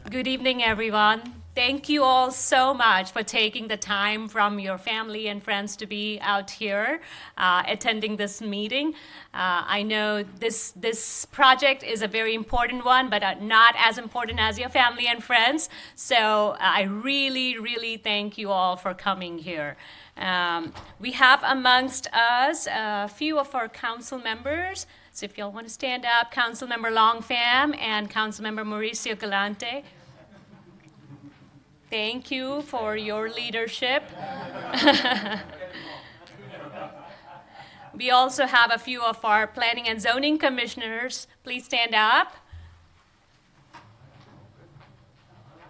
Good evening, everyone. Thank you all so much for taking the time from your family and friends to be out here attending this meeting. I know this project is a very important one, but not as important as your family and friends. So I really, really thank you all for coming here. We have amongst us a few of our council members. So if y'all want to stand up, Councilmember Longpham and Councilmember Mauricio Galante. Thank you for your leadership. We also have a few of our planning and zoning commissioners. Please stand up.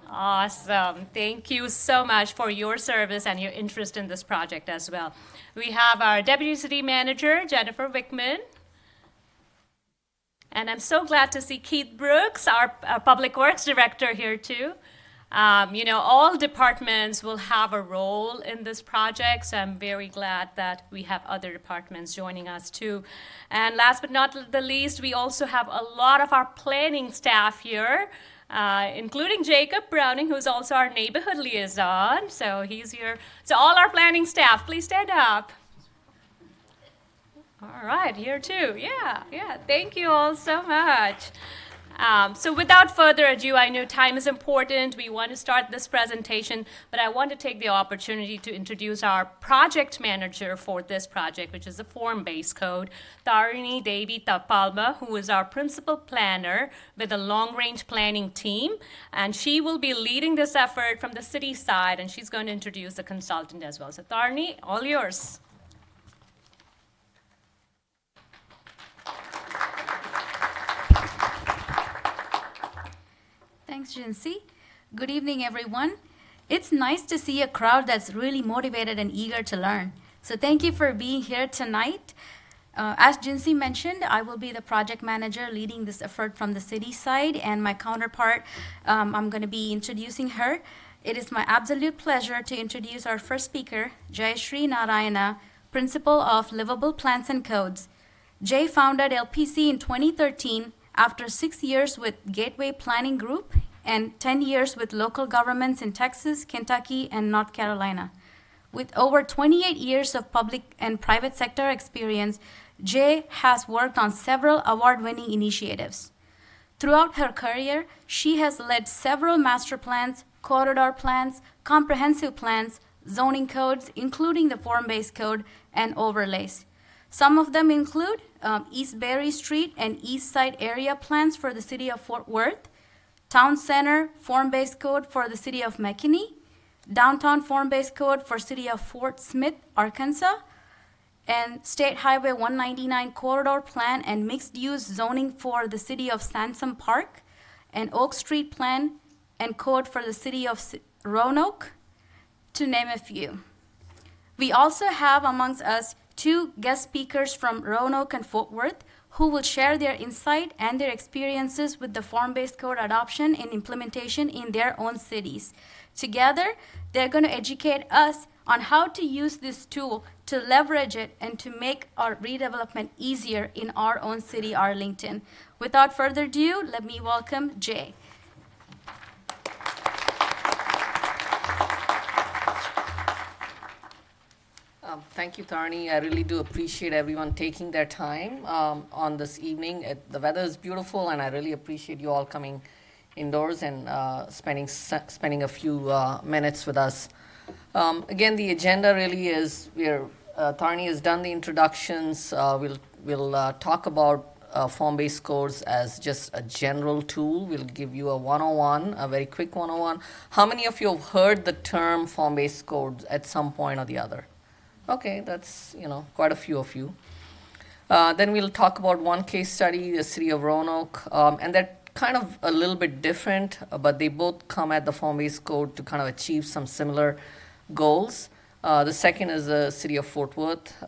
Awesome. Thank you so much for your service and your interest in this project as well. We have our Deputy City Manager, Jennifer Wickman. And I'm so glad to see Keith Brooks, our Public Works Director, here too. All departments will have a role in this project, so I'm very glad that we have other departments joining us too. And last but not the least, we also have a lot of our planning staff here, including Jacob Browning, who's also our neighborhood liaison, so he's here. So all our planning staff, please stand up. All right, here too. Yeah. Thank you all so much. So without further ado, I know time is important. We want to start this presentation, but I want to take the opportunity to introduce our project manager for this project, which is the form-based code, Tarini Devi Tapalma, who is our principal planner with the long-range planning team. And she will be leading this effort from the city side, and she's going to introduce the consultant as well. So Tarini, all yours. Thanks, Jinsi. Good evening, everyone. It's nice to see a crowd that's really motivated and eager to learn. So thank you for being here tonight. As Jinsi mentioned, I will be the project manager leading this effort from the city side, and my counterpart, I'm going to be introducing her. It is my absolute pleasure to introduce our first speaker, Jayashree Narayana, Principal of Livable Plans and Codes. Jay founded LPC in 2013 after 6 years with Gateway Planning Group and 10 years with local governments in Texas, Kentucky, and North Carolina. With over 28 years of public and private sector experience, Jay has worked on several award-winning initiatives. Throughout her career, she has led several master plans, corridor plans, comprehensive plans, zoning codes, including the form-based code, and overlays. Some of them include East Berry Street and East Side area plans for the city of Fort Worth, Town Center form-based code for the city of McKinney, Downtown form-based code for city of Fort Smith, Arkansas, and State Highway 199 corridor plan and mixed-use zoning for the city of Sansom Park, and Oak Street plan and code for the city of Roanoke, to name a few. We also have amongst us two guest speakers from Roanoke and Fort Worth who will share their insight and their experiences with the form-based code adoption and implementation in their own cities. Together, they're going to educate us on how to use this tool to leverage it and to make our redevelopment easier in our own city, Arlington. Without further ado, let me welcome Jay. Thank you, Tarni. I really do appreciate everyone taking their time on this evening. The weather is beautiful, and I really appreciate you all coming indoors and spending a few minutes with us. Again, the agenda really is Tarni has done the introductions. We'll talk about form-based codes as just a general tool. We'll give you a 101, a very quick 101. How many of you have heard the term form-based codes at some point or the other? Okay, that's quite a few of you. Then we'll talk about one case study, the city of Roanoke, and they're kind of a little bit different, but they both come at the form-based code to kind of achieve some similar goals. The second is the city of Fort Worth,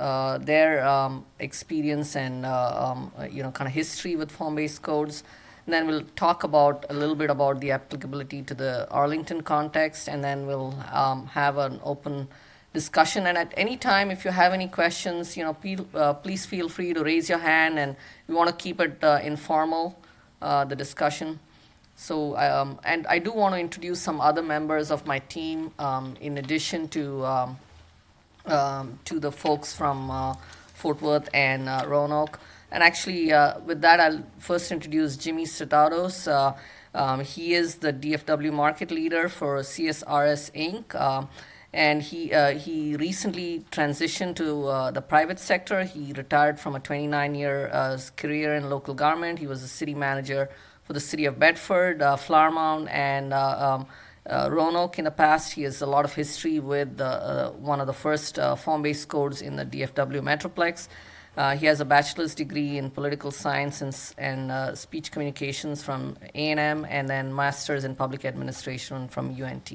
their experience and kind of history with form-based codes. And then we'll talk about a little bit about the applicability to the Arlington context, and then we'll have an open discussion. And at any time, if you have any questions, please feel free to raise your hand, and we want to keep it informal, the discussion. And I do want to introduce some other members of my team, in addition to the folks from Fort Worth and Roanoke. And actually, with that, I'll first introduce Jimmy Stratados. He is the DFW market leader for CSRS Inc. And he recently transitioned to the private sector. He retired from a 29-year career in local government. He was a city manager for the city of Bedford, Flower Mound, and Roanoke in the past. He has a lot of history with one of the first form-based codes in the DFW Metroplex. He has a bachelor's degree in political science and speech communications from A&M, and then master's in public administration from UNT.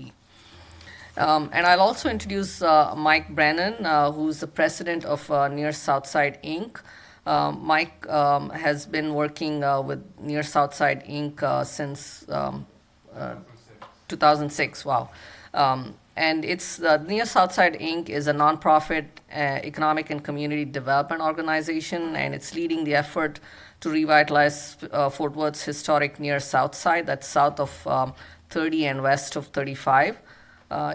And I'll also introduce Mike Brennan, who's the president of Near Southside Inc. Mike has been working with Near Southside Inc. Since 2006. Wow. And it's Near Southside Inc. is a nonprofit economic and community development organization, and it's leading the effort to revitalize Fort Worth's historic Near South Side, that's south of 30 and west of 35.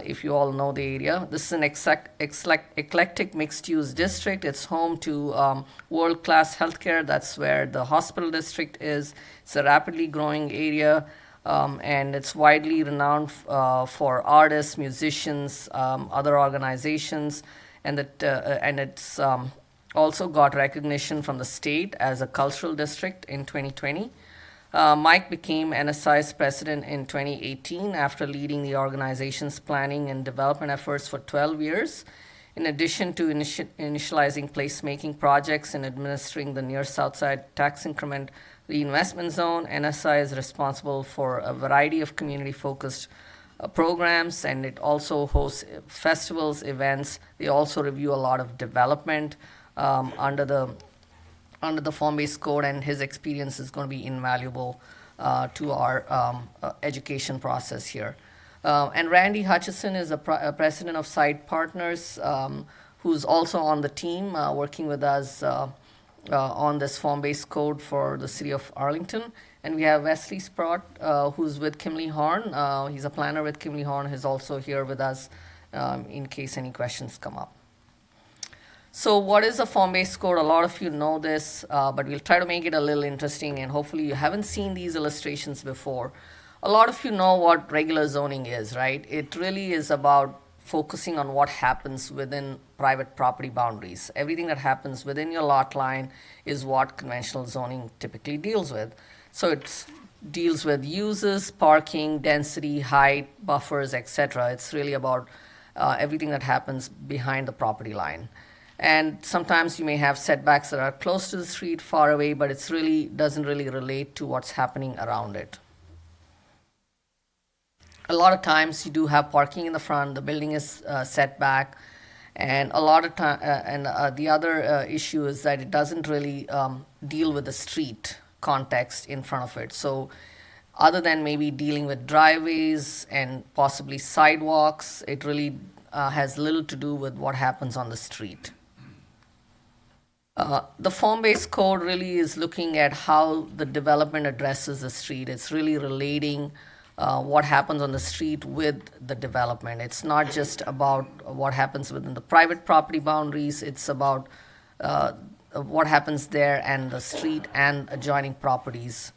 If you all know the area. This is an eclectic mixed-use district. It's home to world-class healthcare. That's where the hospital district is. It's a rapidly growing area, and it's widely renowned for artists, musicians, other organizations, and it's also got recognition from the state as a cultural district in 2020. Mike became NSI's president in 2018 after leading the organization's planning and development efforts for 12 years. In addition to initializing placemaking projects and administering the Near Southside Tax Increment Reinvestment Zone, NSI is responsible for a variety of community-focused programs, and it also hosts festivals, events. They also review a lot of development under the form-based code, and his experience is going to be invaluable to our education process here. And Randy Hutchison is a president of Site Partners, who's also on the team working with us on this form-based code for the city of Arlington. And we have Wesley Sprott, who's with Kimley Horn. He's a planner with Kimley Horn. He's also here with us in case any questions come up. So what is a form-based code? A lot of you know this, but we'll try to make it a little interesting, and hopefully you haven't seen these illustrations before. A lot of you know what regular zoning is, right? It really is about focusing on what happens within private property boundaries. Everything that happens within your lot line is what conventional zoning typically deals with. So it deals with uses, parking, density, height, buffers, etc. It's really about everything that happens behind the property line. And sometimes you may have setbacks that are close to the street, far away, but it really doesn't really relate to what's happening around it. A lot of times you do have parking in the front, the building is set back, and a lot of time, the other issue is that it doesn't really deal with the street context in front of it. So other than maybe dealing with driveways and possibly sidewalks, it really has little to do with what happens on the street. The form-based code really is looking at how the development addresses the street. It's really relating what happens on the street with the development. It's not just about what happens within the private property boundaries. It's about what happens there and the street and adjoining properties.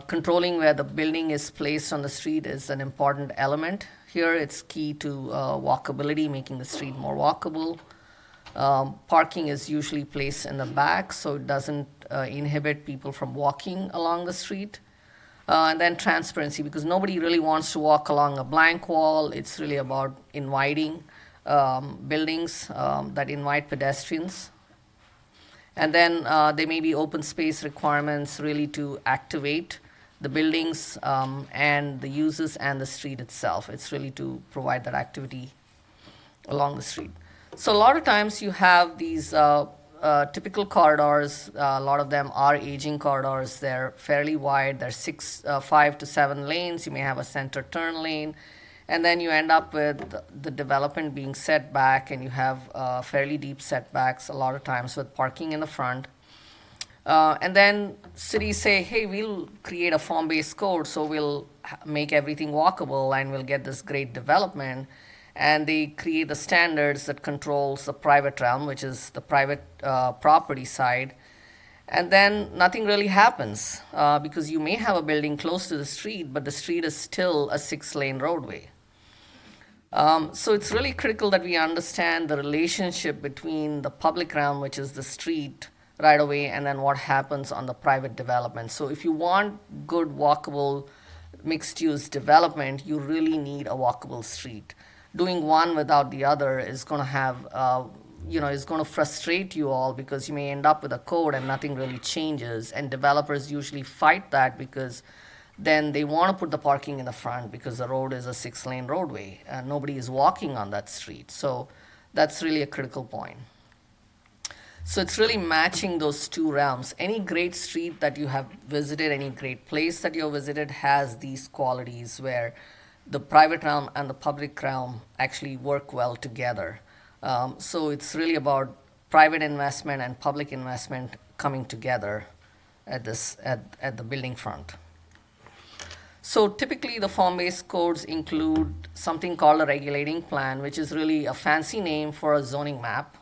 Controlling where the building is placed on the street is an important element. Here it's key to walkability, making the street more walkable. Parking is usually placed in the back, so it doesn't inhibit people from walking along the street. And then transparency, because nobody really wants to walk along a blank wall. It's really about inviting buildings that invite pedestrians. And then there may be open space requirements really to activate the buildings and the uses and the street itself. It's really to provide that activity along the street. So a lot of times you have these typical corridors. A lot of them are aging corridors. They're fairly wide. They're 5 to 7 lanes. You may have a center turn lane. And then you end up with the development being set back, and you have fairly deep setbacks a lot of times with parking in the front. And then cities say, hey, we'll create a form-based code, so we'll make everything walkable and we'll get this great development. And they create the standards that controls the private realm, which is the private property side. And then nothing really happens because you may have a building close to the street, but the street is still a 6-lane roadway. So it's really critical that we understand the relationship between the public realm, which is the street right away, and then what happens on the private development. So if you want good walkable mixed-use development, you really need a walkable street. Doing one without the other is going to have, is going to frustrate you all because you may end up with a code and nothing really changes. And developers usually fight that because then they want to put the parking in the front because the road is a 6-lane roadway and nobody is walking on that street. So that's really a critical point. So it's really matching those two realms. Any great street that you have visited, any great place that you have visited has these qualities where the private realm and the public realm actually work well together. So it's really about private investment and public investment coming together at the building front. So typically the form-based codes include something called a regulating plan, which is really a fancy name for a zoning map.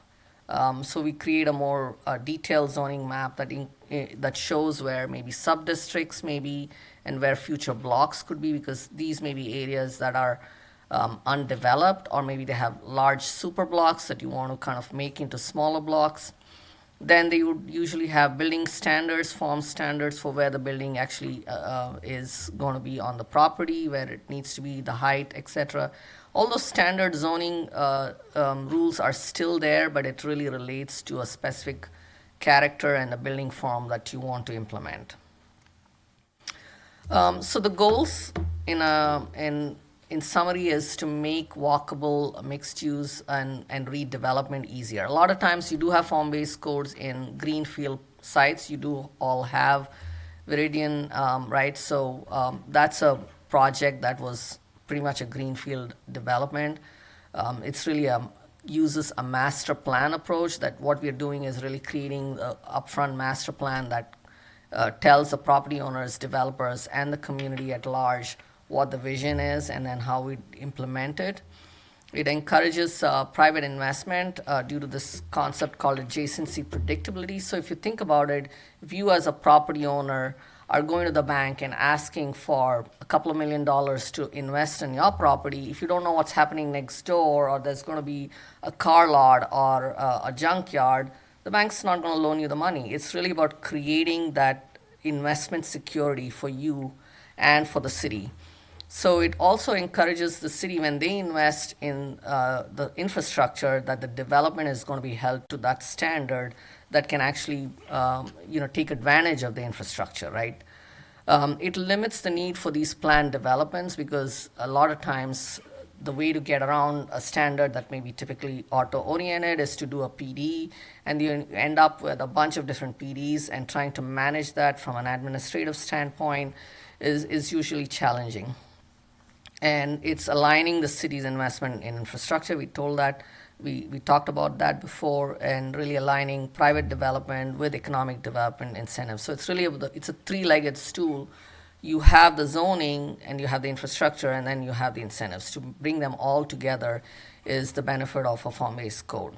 So we create a more detailed zoning map that shows where maybe sub-districts may be and where future blocks could be, because these may be areas that are undeveloped, or maybe they have large super blocks that you want to kind of make into smaller blocks. Then they would usually have building standards, form standards for where the building actually is going to be on the property, where it needs to be, the height, etc. All those standard zoning rules are still there, but it really relates to a specific character and a building form that you want to implement. So the goals in summary is to make walkable mixed use and redevelopment easier. A lot of times you do have form-based codes in greenfield sites. You do all have Viridian, right? So that's a project that was pretty much a greenfield development. It's really uses a master plan approach, that what we're doing is really creating an upfront master plan that tells the property owners, developers, and the community at large what the vision is and then how we implement it. It encourages private investment due to this concept called adjacency predictability. So if you think about it, if you as a property owner are going to the bank and asking for a couple of $1 million to invest in your property, if you don't know what's happening next door, or there's going to be a car lot or a junkyard, the bank's not going to loan you the money. It's really about creating that investment security for you and for the city. So it also encourages the city, when they invest in the infrastructure, that the development is going to be held to that standard that can actually take advantage of the infrastructure, right? It limits the need for these planned developments, because a lot of times the way to get around a standard that may be typically auto-oriented is to do a PD, and you end up with a bunch of different PDs, and trying to manage that from an administrative standpoint is usually challenging. And it's aligning the city's investment in infrastructure. We talked about that before, and really aligning private development with economic development incentives. So it's really it's a three-legged stool. You have the zoning, and you have the infrastructure, and then you have the incentives. To bring them all together is the benefit of a form-based code.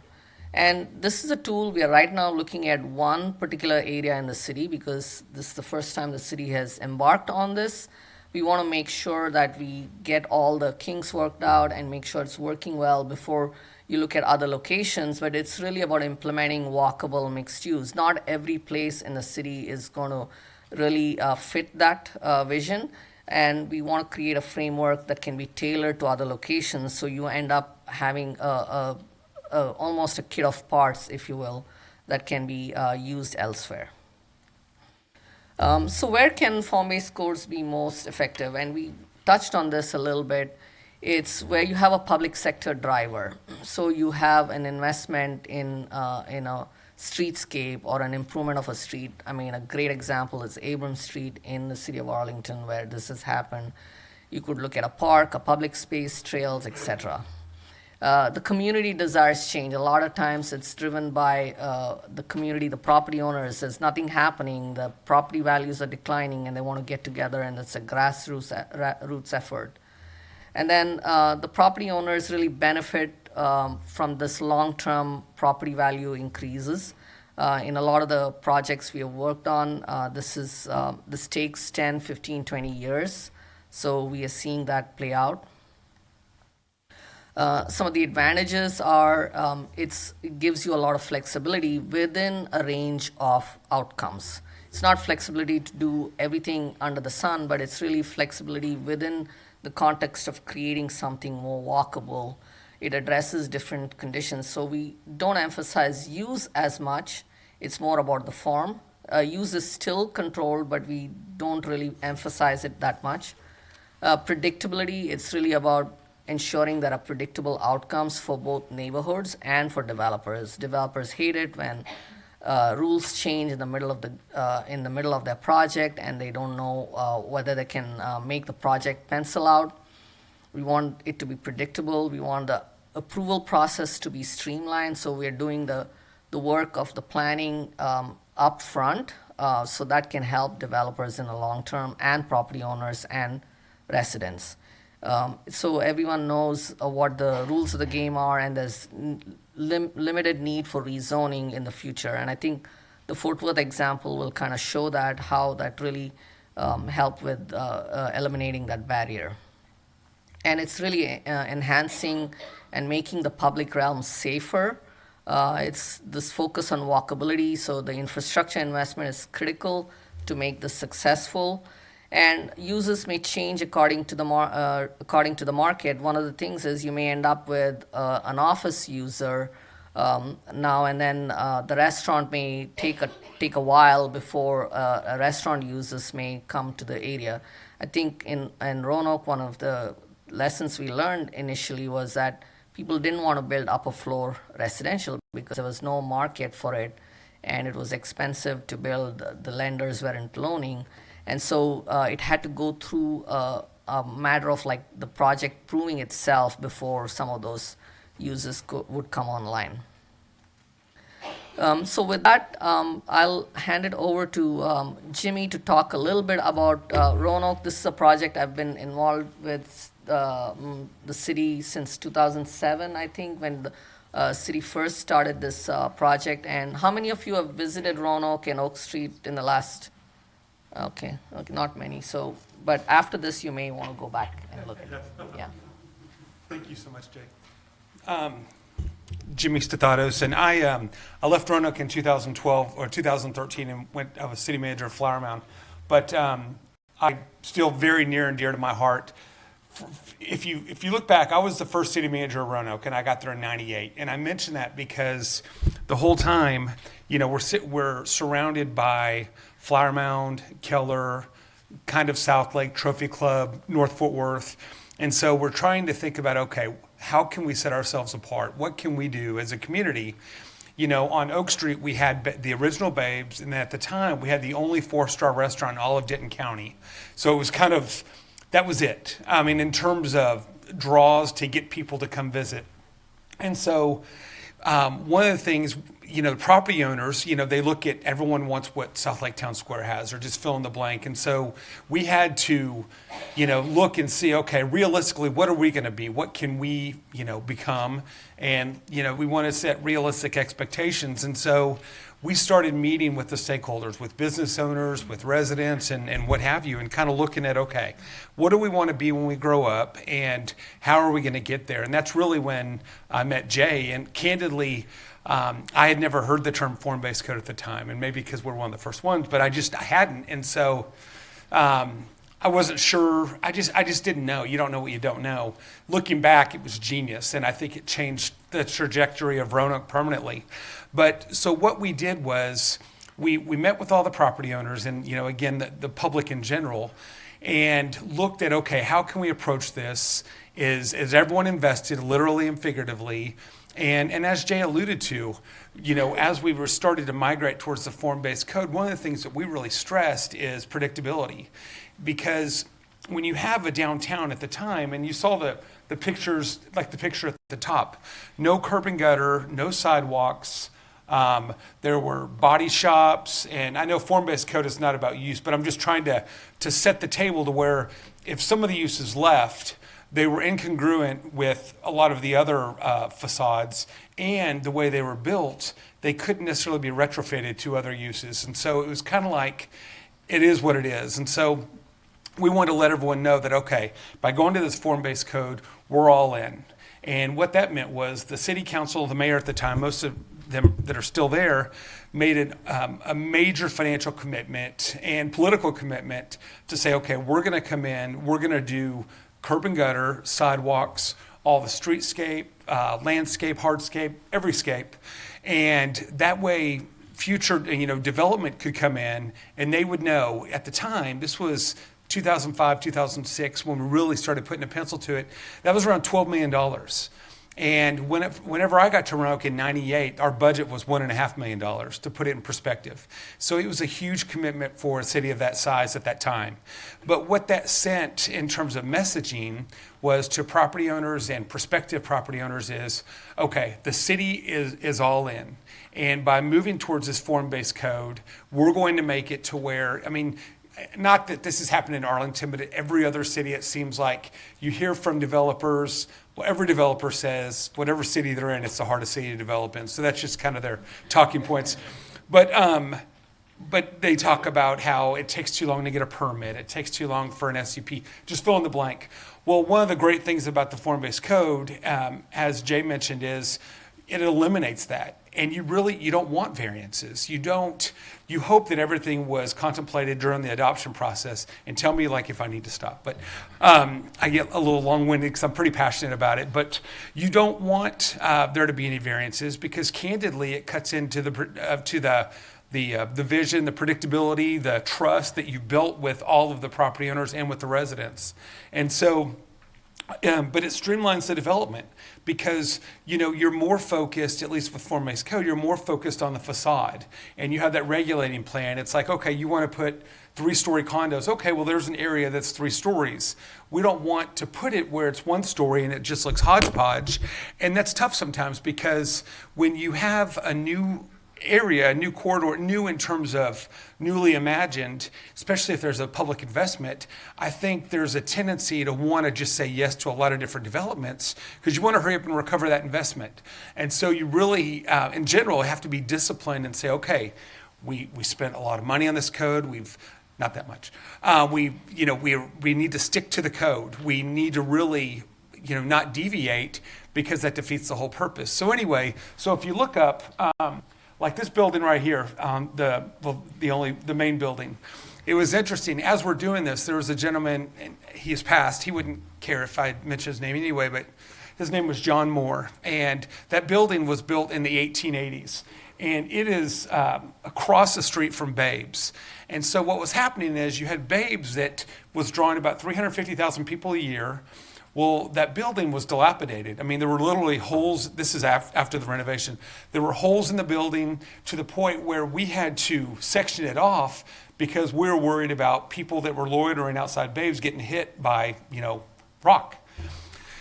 And this is a tool. We are right now looking at one particular area in the city, because this is the first time the city has embarked on this. We want to make sure that we get all the kinks worked out and make sure it's working well before you look at other locations. But it's really about implementing walkable mixed use. Not every place in the city is going to really fit that vision. And we want to create a framework that can be tailored to other locations, so you end up having almost a kit of parts, if you will, that can be used elsewhere. So where can form-based codes be most effective? And we touched on this a little bit. It's where you have a public sector driver. So you have an investment in a streetscape or an improvement of a street. I mean, a great example is Abram Street in the city of Arlington, where this has happened. You could look at a park, a public space, trails, etc. The community desires change. A lot of times it's driven by the community, the property owners. There's nothing happening. The property values are declining, and they want to get together, and it's a grassroots effort. And then the property owners really benefit from this long-term property value increases. In a lot of the projects we have worked on, this takes 10, 15, 20 years. So we are seeing that play out. Some of the advantages are it gives you a lot of flexibility within a range of outcomes. It's not flexibility to do everything under the sun, but it's really flexibility within the context of creating something more walkable. It addresses different conditions. So we don't emphasize use as much. It's more about the form. Use is still controlled, but we don't really emphasize it that much. Predictability, it's really about ensuring there are predictable outcomes for both neighborhoods and for developers. Developers hate it when rules change in the middle of their project, and they don't know whether they can make the project pencil out. We want it to be predictable. We want the approval process to be streamlined, so we're doing the work of the planning up front, so that can help developers in the long term and property owners and residents. So everyone knows what the rules of the game are, and there's limited need for rezoning in the future. And I think the Fort Worth example will kind of show that, how that really helped with eliminating that barrier. And it's really enhancing and making the public realm safer. It's this focus on walkability, so the infrastructure investment is critical to make this successful. And uses may change according to the market. One of the things is you may end up with an office user now, and then the restaurant may take a while before a restaurant users may come to the area. I think in Roanoke, one of the lessons we learned initially was that people didn't want to build upper floor residential because there was no market for it, and it was expensive to build. The lenders weren't loaning. And so it had to go through a matter of like the project proving itself before some of those users would come online. So with that, I'll hand it over to Jimmy to talk a little bit about Roanoke. This is a project I've been involved with the city since 2007, I think, when the city first started this project. And how many of you have visited Roanoke and Oak Street in the last... Okay, not many. So, but after this, you may want to go back and look at it. Yeah. Thank you so much, Jay. Jimmy Statatos, and I left Roanoke in 2012 or 2013 and I was city manager of Flower Mound. But I still very near and dear to my heart. If you look back, I was the first city manager of Roanoke, and I got there in '98. And I mention that because the whole time, we're surrounded by Flower Mound, Keller, kind of South Lake, Trophy Club, North Fort Worth. And so we're trying to think about, okay, how can we set ourselves apart? What can we do as a community? On Oak Street, we had the original Babes, and at the time, we had the only 4-star restaurant in all of Denton County. So it was that was it. I mean, in terms of draws to get people to come visit. And so one of the things, property owners, they look at, everyone wants what South Lake Town Square has, or just fill in the blank. And so we had to, look and see, okay, realistically, what are we going to be? What can we, become? And, we want to set realistic expectations. And so we started meeting with the stakeholders, with business owners, with residents, and what have you, and kind of looking at, okay, what do we want to be when we grow up, and how are we going to get there? And that's really when I met Jay, and candidly, I had never heard the term form-based code at the time, and maybe because we're one of the first ones, but I hadn't, and so I wasn't sure. I just didn't know. You don't know what you don't know. Looking back, it was genius, and I think it changed the trajectory of Roanoke permanently. But so what we did was we met with all the property owners and, again, the public in general, and looked at, okay, how can we approach this? Is everyone invested literally and figuratively? And as Jay alluded to, as we were starting to migrate towards the form-based code, one of the things that we really stressed is predictability. Because when you have a downtown at the time, and you saw the pictures, like the picture at the top, no curb and gutter, no sidewalks. There were body shops, and I know form-based code is not about use, but I'm just trying to set the table to where if some of the uses left, they were incongruent with a lot of the other facades, and the way they were built, they couldn't necessarily be retrofitted to other uses. And so it was kind of like, it is what it is. And so we wanted to let everyone know that, okay, by going to this form-based code, we're all in. And what that meant was the city council, the mayor at the time, most of them that are still there, made a major financial commitment and political commitment to say, okay, we're going to come in, we're going to do curb and gutter, sidewalks, all the streetscape, landscape, hardscape, every scape. And that way future development could come in, and they would know at the time, this was 2005, 2006, when we really started putting a pencil to it, that was around $12 million. And whenever I got to Roanoke in 98, our budget was $1.5 million, to put it in perspective. So it was a huge commitment for a city of that size at that time. But what that sent in terms of messaging was to property owners and prospective property owners is, okay, the city is all in. And by moving towards this form-based code, we're going to make it to where, I mean, not that this has happened in Arlington, but at every other city, it seems like you hear from developers, well, every developer says, whatever city they're in, it's the hardest city to develop in. So that's just kind of their talking points. But they talk about how it takes too long to get a permit. It takes too long for an SUP. Just fill in the blank. Well, one of the great things about the form-based code, as Jay mentioned, is it eliminates that. And you don't want variances. You hope that everything was contemplated during the adoption process, and tell me like if I need to stop. But I get a little long-winded because I'm pretty passionate about it. But you don't want there to be any variances because candidly it cuts into the vision, the predictability, the trust that you've built with all of the property owners and with the residents. And so, but it streamlines the development because, you're more focused, at least with form-based code, you're more focused on the facade and you have that regulating plan. It's like, okay, you want to put 3-story condos. Okay, well, there's an area that's 3 stories. We don't want to put it where it's 1 story and it just looks hodgepodge. And that's tough sometimes because when you have a new area, a new corridor, new in terms of newly imagined, especially if there's a public investment, I think there's a tendency to want to just say yes to a lot of different developments because you want to hurry up and recover that investment. And so you really, in general, have to be disciplined and say, okay, we spent a lot of money on this code. We've not that much. We need to stick to the code. We need to really, not deviate because that defeats the whole purpose. So anyway, if you look up, like this building right here, the main building. It was interesting. As we're doing this, there was a gentleman, and he has passed. He wouldn't care if I mentioned his name anyway, but his name was John Moore. And that building was built in the 1880s. And it is across the street from Babes. And so what was happening is you had Babes that was drawing about 350,000 people a year. Well, that building was dilapidated. I mean, there were literally holes. This is after the renovation. There were holes in the building to the point where we had to section it off because we were worried about people that were loitering outside Babes getting hit by, rock.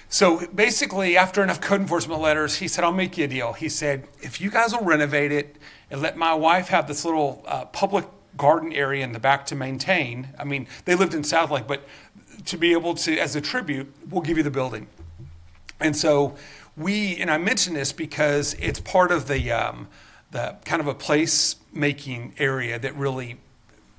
So basically, after enough code enforcement letters, he said, I'll make you a deal. He said, if you guys will renovate it and let my wife have this little public garden area in the back to maintain. I mean, they lived in South Lake, but to be able to, as a tribute, we'll give you the building. And so and I mention this because it's part of the kind of a place-making area that really,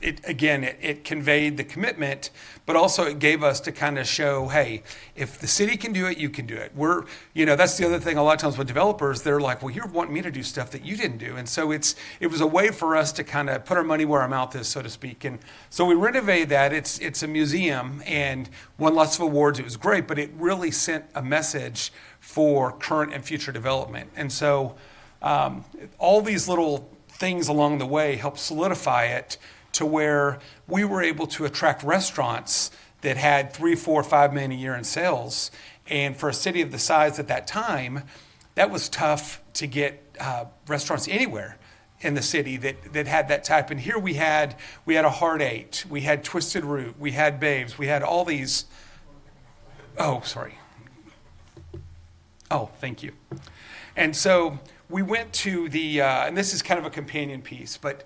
it conveyed the commitment, but also it gave us to kind of show, hey, if the city can do it, you can do it. That's the other thing a lot of times with developers, they're like, well, you're wanting me to do stuff that you didn't do. And so it was a way for us to kind of put our money where our mouth is, so to speak. And so we renovated that. It's a museum and won lots of awards. It was great, but it really sent a message for current and future development. And so all these little things along the way helped solidify it to where we were able to attract restaurants that had 3, 4, 5 million a year in sales. And for a city of the size at that time, that was tough to get restaurants anywhere in the city that had that type. And here we had a Heart 8, we had Twisted Root, we had Babes, we had all these. Oh, sorry. Oh, thank you. And so we went to the, and this is kind of a companion piece, but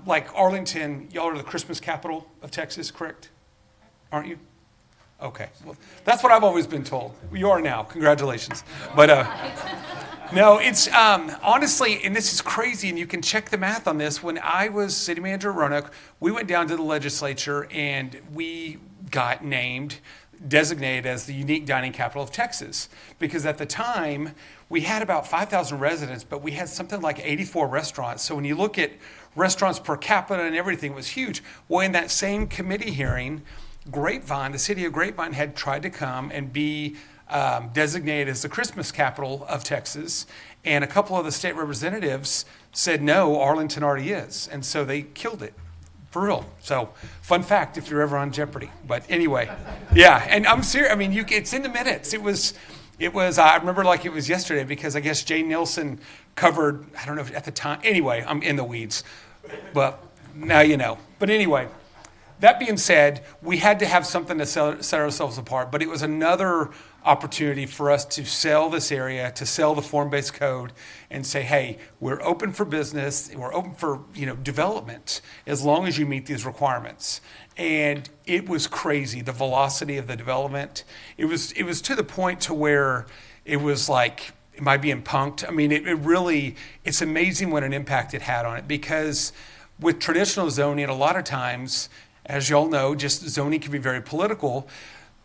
like Arlington, y'all are the Christmas capital of Texas, correct? Aren't you? Okay, well, that's what I've always been told. You are now, congratulations. But no, it's honestly, and this is crazy, and you can check the math on this. When I was city manager of Roanoke, we went down to the legislature and we got designated as the unique dining capital of Texas, because at the time we had about 5,000 residents, but we had something like 84 restaurants. So when you look at restaurants per capita and everything, it was huge. Well, in that same committee hearing, Grapevine, the city of Grapevine, had tried to come and be designated as the Christmas capital of Texas, and a couple of the state representatives said no, Arlington already is, and so they killed it. For real. So, fun fact if you're ever on Jeopardy. But anyway, yeah. And I'm serious. I mean, it's in the minutes. It was. I remember like it was yesterday, because I guess Jay Nielsen covered. I don't know if at the time. Anyway, I'm in the weeds. But now you know. But anyway, that being said, we had to have something to set ourselves apart. But it was another opportunity for us to sell this area, to sell the form-based code, and say, hey, we're open for business, we're open for development, as long as you meet these requirements. And it was crazy, the velocity of the development. It was to the point to where it was like, am I being punked? I mean, it really, it's amazing what an impact it had on it, because with traditional zoning, a lot of times, as y'all know, just zoning can be very political.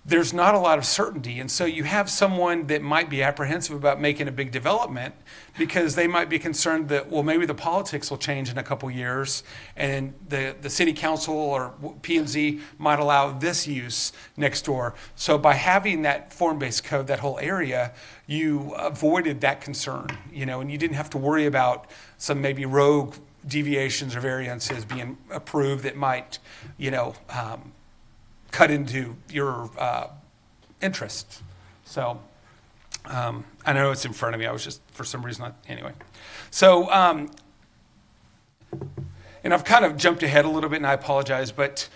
There's not a lot of certainty. And so you have someone that might be apprehensive about making a big development, because they might be concerned that, well, maybe the politics will change in a couple years and the city council or P&Z might allow this use next door. So by having that form-based code, that whole area, you avoided that concern, and you didn't have to worry about some maybe rogue deviations or variances being approved that might, cut into your interest. So I know it's in front of me. I was just, for some reason, anyway. So, and I've kind of jumped ahead a little bit, and I apologize, but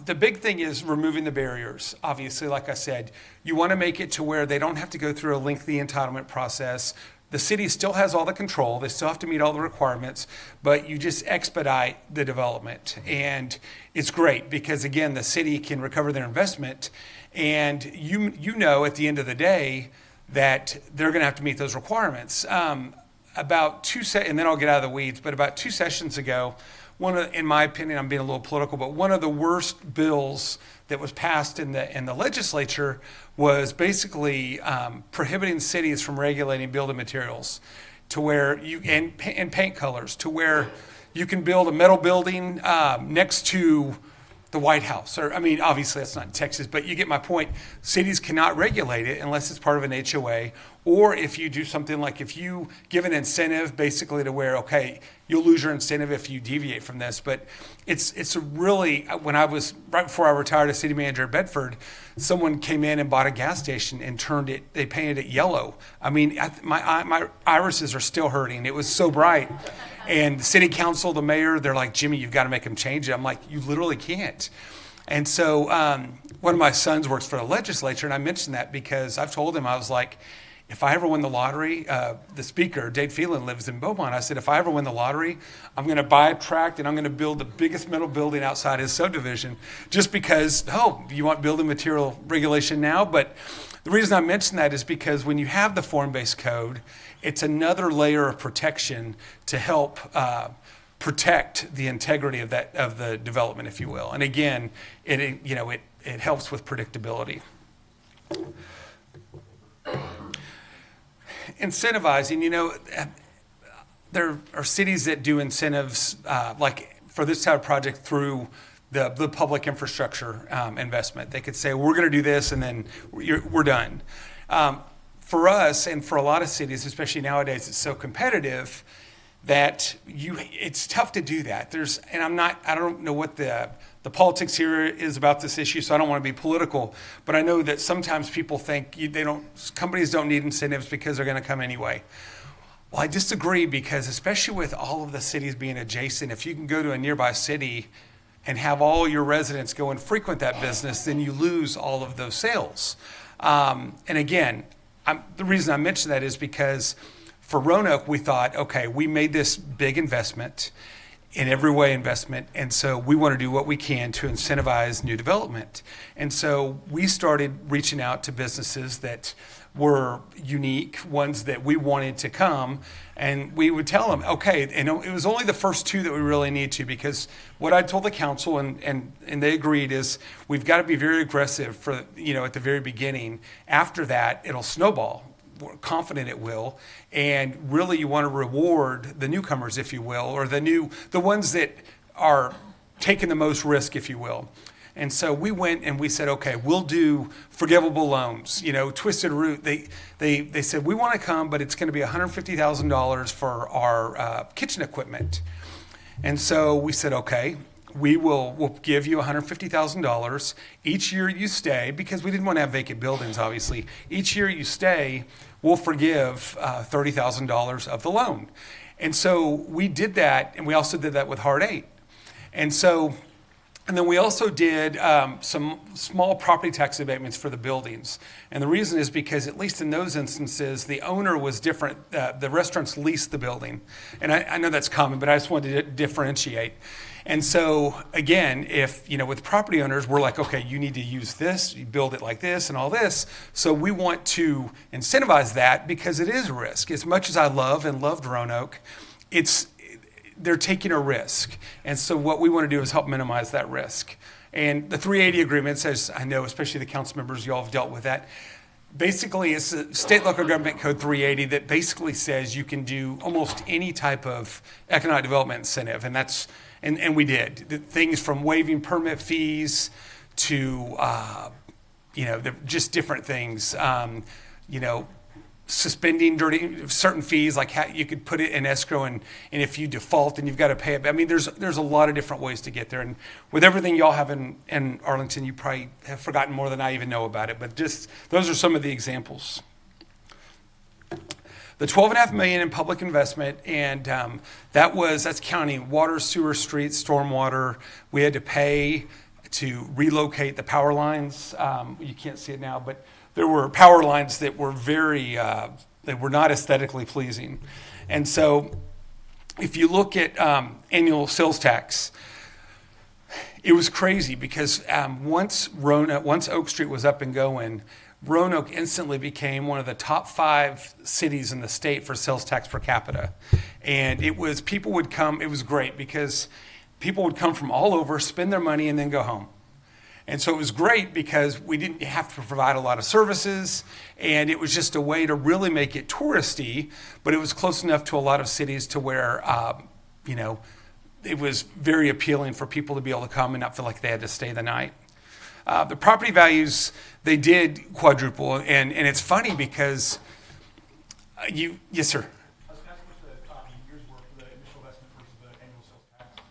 the big thing is removing the barriers. Obviously, like I said, you want to make it to where they don't have to go through a lengthy entitlement process. The city still has all the control. They still have to meet all the requirements, but you just expedite the development. And it's great because, again, the city can recover their investment. And you know at the end of the day that they're going to have to meet those requirements. And then I'll get out of the weeds, but about 2 sessions ago, in my opinion, I'm being a little political, but one of the worst bills that was passed in the legislature was basically prohibiting cities from regulating building materials to where and paint colors, to where you can build a metal building next to the White House. Or, I mean, obviously that's not in Texas, but you get my point. Cities cannot regulate it unless it's part of an HOA, or if you do something like if you give an incentive basically to where, okay, you'll lose your incentive if you deviate from this. But it's a really, when I was, right before I retired as city manager at Bedford, someone came in and bought a gas station and they painted it yellow. I mean, my irises are still hurting. It was so bright. And the city council, the mayor, they're like, Jimmy, you've got to make them change it. I'm like, you literally can't. And so one of my sons works for the legislature, and I mentioned that because I've told him, I was like, if I ever win the lottery, the speaker, Dade Phelan, lives in Beaumont. I said, if I ever win the lottery, I'm going to buy a tract and I'm going to build the biggest metal building outside his subdivision, just because, you want building material regulation now? But the reason I mention that is because when you have the form-based code, it's another layer of protection to help protect the integrity of the development, if you will. And again, it helps with predictability. Incentivizing, there are cities that do incentives like for this type of project through the public infrastructure investment. They could say, we're going to do this and then we're done. For us and for a lot of cities, especially nowadays, it's so competitive that it's tough to do that. I don't know what the politics here is about this issue, so I don't want to be political, but I know that sometimes people think companies don't need incentives because they're going to come anyway. Well, I disagree because especially with all of the cities being adjacent, if you can go to a nearby city and have all your residents go and frequent that business, then you lose all of those sales. And again, the reason I mention that is because for Roanoke, we thought, okay, we made this big investment, in every way investment, and so we want to do what we can to incentivize new development. And so we started reaching out to businesses that were unique, ones that we wanted to come, and we would tell them, okay, and it was only the first two that we really need to, because what I told the council, and they agreed, is we've got to be very aggressive for, at the very beginning. After that, it'll snowball. We're confident it will, and really you want to reward the newcomers, if you will, or the ones that are taking the most risk, if you will. And so we went and we said, okay, we'll do forgivable loans. Twisted Root, they said, we want to come, but it's going to be $150,000 for our kitchen equipment. And so we said, okay, we'll give you $150,000 each year you stay, because we didn't want to have vacant buildings, obviously. Each year you stay, we'll forgive $30,000 of the loan. And so we did that, and we also did that with Hard 8. And then we also did some small property tax abatements for the buildings. And the reason is because, at least in those instances, the owner was different. The restaurants leased the building. And I know that's common, but I just wanted to differentiate. And so, again, if, with property owners, we're like, okay, you need to use this, you build it like this and all this. So we want to incentivize that, because it is a risk. As much as I loved Roanoke, they're taking a risk. And so what we want to do is help minimize that risk. And the 380 agreement says, I know, especially the council members, you all have dealt with that. Basically, it's a state local government code 380 that basically says you can do almost any type of economic development incentive. And we did. Things from waiving permit fees to, just different things. Suspending certain fees, like how you could put it in escrow, and if you default, then you've got to pay it. I mean, there's a lot of different ways to get there. And with everything y'all have in Arlington, you probably have forgotten more than I even know about it. But just those are some of the examples. The $12.5 million in public investment, and that's counting water, sewer, streets, stormwater. We had to pay to relocate the power lines. You can't see it now, but there were power lines that were they were not aesthetically pleasing. And so if you look at annual sales tax, it was crazy, because once Oak Street was up and going, Roanoke instantly became one of the top 5 cities in the state for sales tax per capita. And people would come, it was great, because people would come from all over, spend their money, and then go home. And so it was great because we didn't have to provide a lot of services, and it was just a way to really make it touristy, but it was close enough to a lot of cities to where, it was very appealing for people to be able to come and not feel like they had to stay the night. The property values, they did quadruple, and it's funny because yes, sir. I was asking what the years were for the initial investment versus the annual sales tax.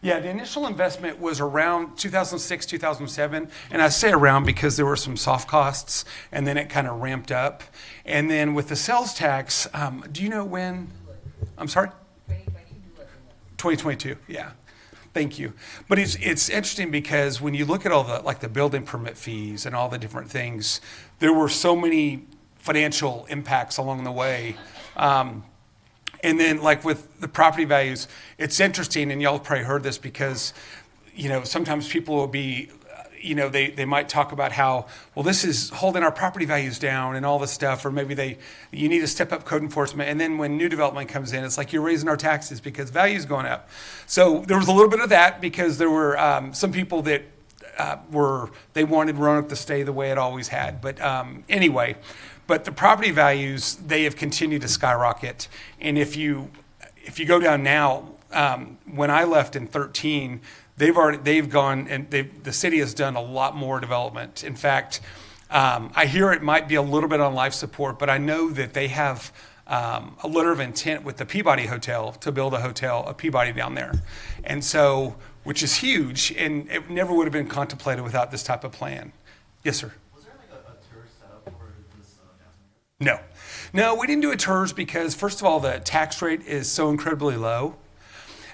Yeah, the initial investment was around 2006, 2007, and I say around because there were some soft costs, and then it kind of ramped up. And then with the sales tax, do you know when? I'm sorry? 2022, yeah. Thank you. But it's interesting because when you look at all the building permit fees and all the different things, there were so many financial impacts along the way. And then with the property values, it's interesting, and y'all probably heard this because, sometimes people will be, they might talk about how, well, this is holding our property values down and all this stuff, or maybe you need to step up code enforcement. And then when new development comes in, it's like you're raising our taxes because value's going up. So there was a little bit of that because there were some people that they wanted Roanoke to stay the way it always had. But anyway, but the property values, they have continued to skyrocket. And if you go down now, when I left in 2013, they've gone, and the city has done a lot more development. In fact, I hear it might be a little bit on life support, but I know that they have a letter of intent with the Peabody Hotel to build a Peabody down there. And so, which is huge, and it never would have been contemplated without this type of plan. Yes, sir. Was there a tourist setup for this downtown No. No, we didn't do a TERS because, first of all, the tax rate is so incredibly low.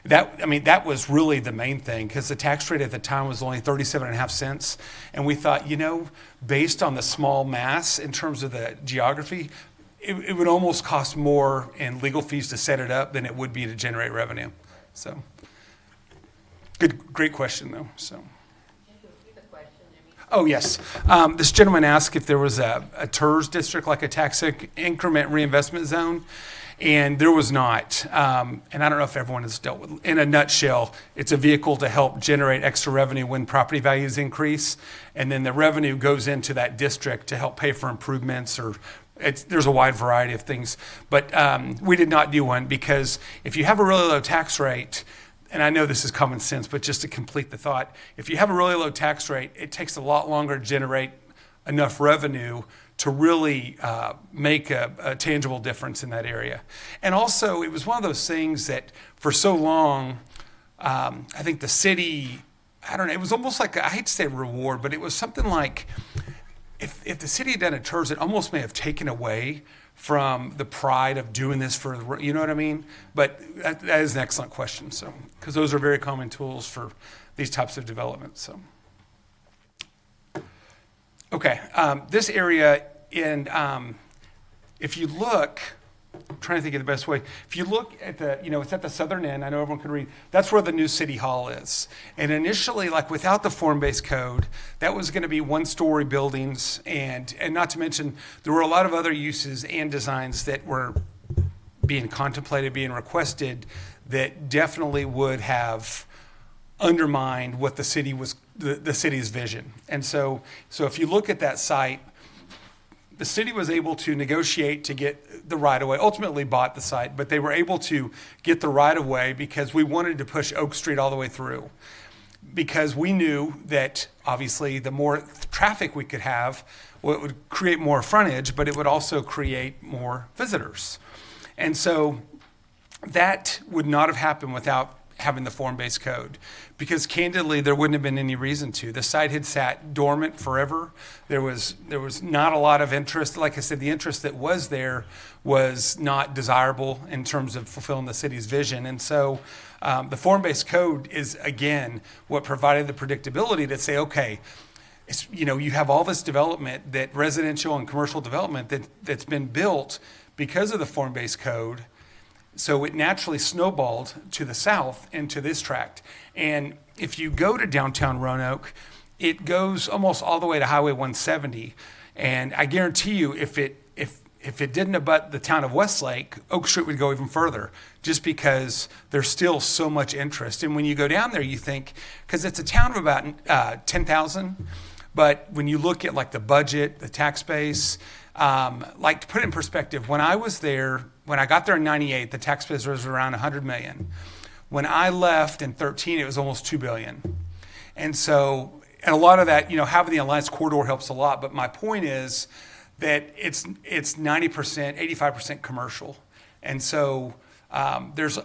That was really the main thing, because the tax rate at the time was only 37.5 cents. And we thought, based on the small mass in terms of the geography, it would almost cost more in legal fees to set it up than it would be to generate revenue. So, great question, though. So. Oh, yes. This gentleman asked if there was a TERS district, like a tax increment reinvestment zone, and there was not. And I don't know if everyone has dealt with. In a nutshell, it's a vehicle to help generate extra revenue when property values increase, and then the revenue goes into that district to help pay for improvements, or there's a wide variety of things. But we did not do one, because if you have a really low tax rate, and I know this is common sense, but just to complete the thought, if you have a really low tax rate, it takes a lot longer to generate enough revenue to really make a tangible difference in that area. And also, it was one of those things that for so long, I think the city, I don't know, it was almost like, I hate to say reward, but it was something like, if the city had done a TERS, it almost may have taken away from the pride of doing this for, you know what I mean? But that is an excellent question, so, because those are very common tools for these types of developments. So, okay, this area, and if you look, I'm trying to think of the best way. If you look at it's at the southern end. I know everyone can read. That's where the new city hall is. And initially, like without the form-based code, that was going to be one-story buildings, and not to mention there were a lot of other uses and designs that were being contemplated, being requested, that definitely would have undermined what the city was, the city's vision. And so if you look at that site, the city was able to negotiate to get the right-of-way, ultimately bought the site, but they were able to get the right-of-way because we wanted to push Oak Street all the way through. Because we knew that, obviously, the more traffic we could have, well, it would create more frontage, but it would also create more visitors. And so that would not have happened without having the form-based code, because candidly there wouldn't have been any reason to. The site had sat dormant forever. There was not a lot of interest. Like I said, the interest that was there was not desirable in terms of fulfilling the city's vision. And so the form-based code is, again, what provided the predictability to say, okay, you have all this development, that residential and commercial development that's been built because of the form-based code. So it naturally snowballed to the south into this tract. And if you go to downtown Roanoke, it goes almost all the way to Highway 170. And I guarantee you, if it didn't abut the town of Westlake, Oak Street would go even further, just because there's still so much interest. And when you go down there, you think, because it's a town of about 10,000, but when you look at like the budget, the tax base, like to put it in perspective, when I was there, when I got there in 98, the tax base was around 100 million. When I left in 13, it was almost 2 billion. And so, and a lot of that, having the Alliance Corridor helps a lot. But my point is that it's 90%, 85% commercial. And so there's a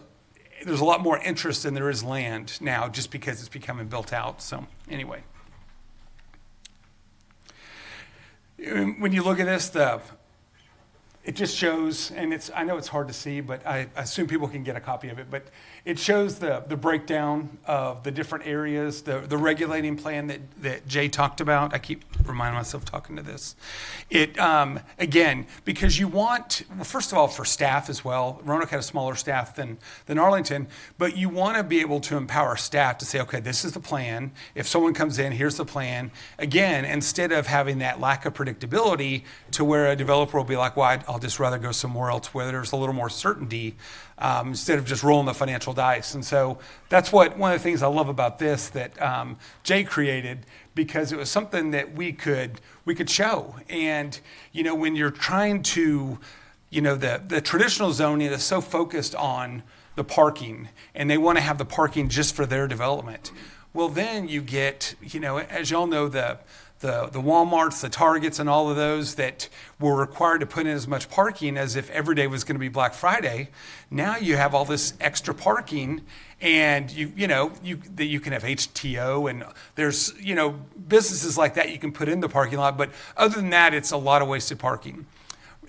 lot more interest than there is land now, just because it's becoming built out. So anyway. When you look at this, it just shows, and I know it's hard to see, but I assume people can get a copy of it, but it shows the breakdown of the different areas, the regulating plan that Jay talked about. I keep reminding myself talking to this. It, again, because you want, well, first of all, for staff as well, Roanoke had a smaller staff than Arlington, but you want to be able to empower staff to say, okay, this is the plan. If someone comes in, here's the plan. Again, instead of having that lack of predictability to where a developer will be like, well, I'll just rather go somewhere else where there's a little more certainty, instead of just rolling the financial dice. And so that's one of the things I love about this that Jay created, because it was something that we could show. And when you're trying to, the traditional zoning is so focused on the parking, and they want to have the parking just for their development. Well, then you get, as y'all know, the Walmarts, the Targets, and all of those that were required to put in as much parking as if every day was going to be Black Friday. Now you have all this extra parking, and you can have HTO, and there's businesses like that you can put in the parking lot. But other than that, it's a lot of wasted parking.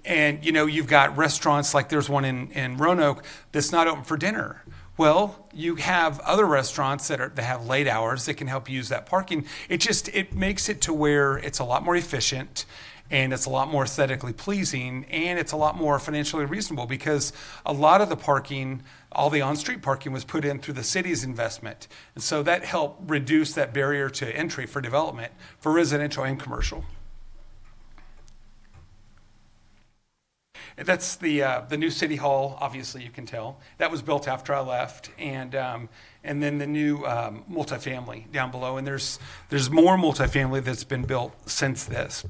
And you've got restaurants like there's one in Roanoke that's not open for dinner. Well, you have other restaurants that have late hours that can help you use that parking. It makes it to where it's a lot more efficient, and it's a lot more aesthetically pleasing, and it's a lot more financially reasonable, because a lot of the parking, all the on-street parking, was put in through the city's investment. And so that helped reduce that barrier to entry for development for residential and commercial. That's the new city hall. Obviously, you can tell that was built after I left, and then the new multifamily down below. And there's more multifamily that's been built since this.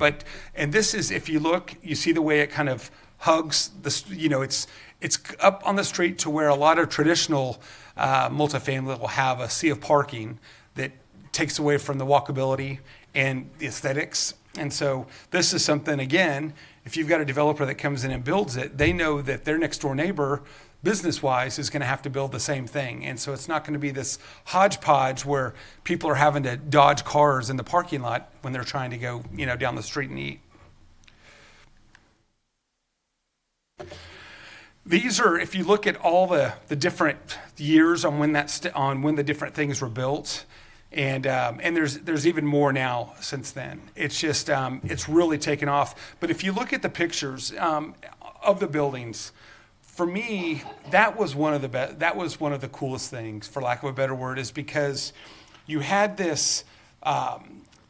And this is, if you look, you see the way it kind of hugs the. It's up on the street to where a lot of traditional multifamily will have a sea of parking that takes away from the walkability and the aesthetics. And so this is something, again, if you've got a developer that comes in and builds it, they know that their next door neighbor, business-wise, is going to have to build the same thing. And so it's not going to be this hodgepodge where people are having to dodge cars in the parking lot when they're trying to go, down the street and eat. These are, if you look at all the different years on when the different things were built, and there's even more now since then. It's just it's really taken off. But if you look at the pictures of the buildings, for me, that was one of the coolest things, for lack of a better word, is because you had this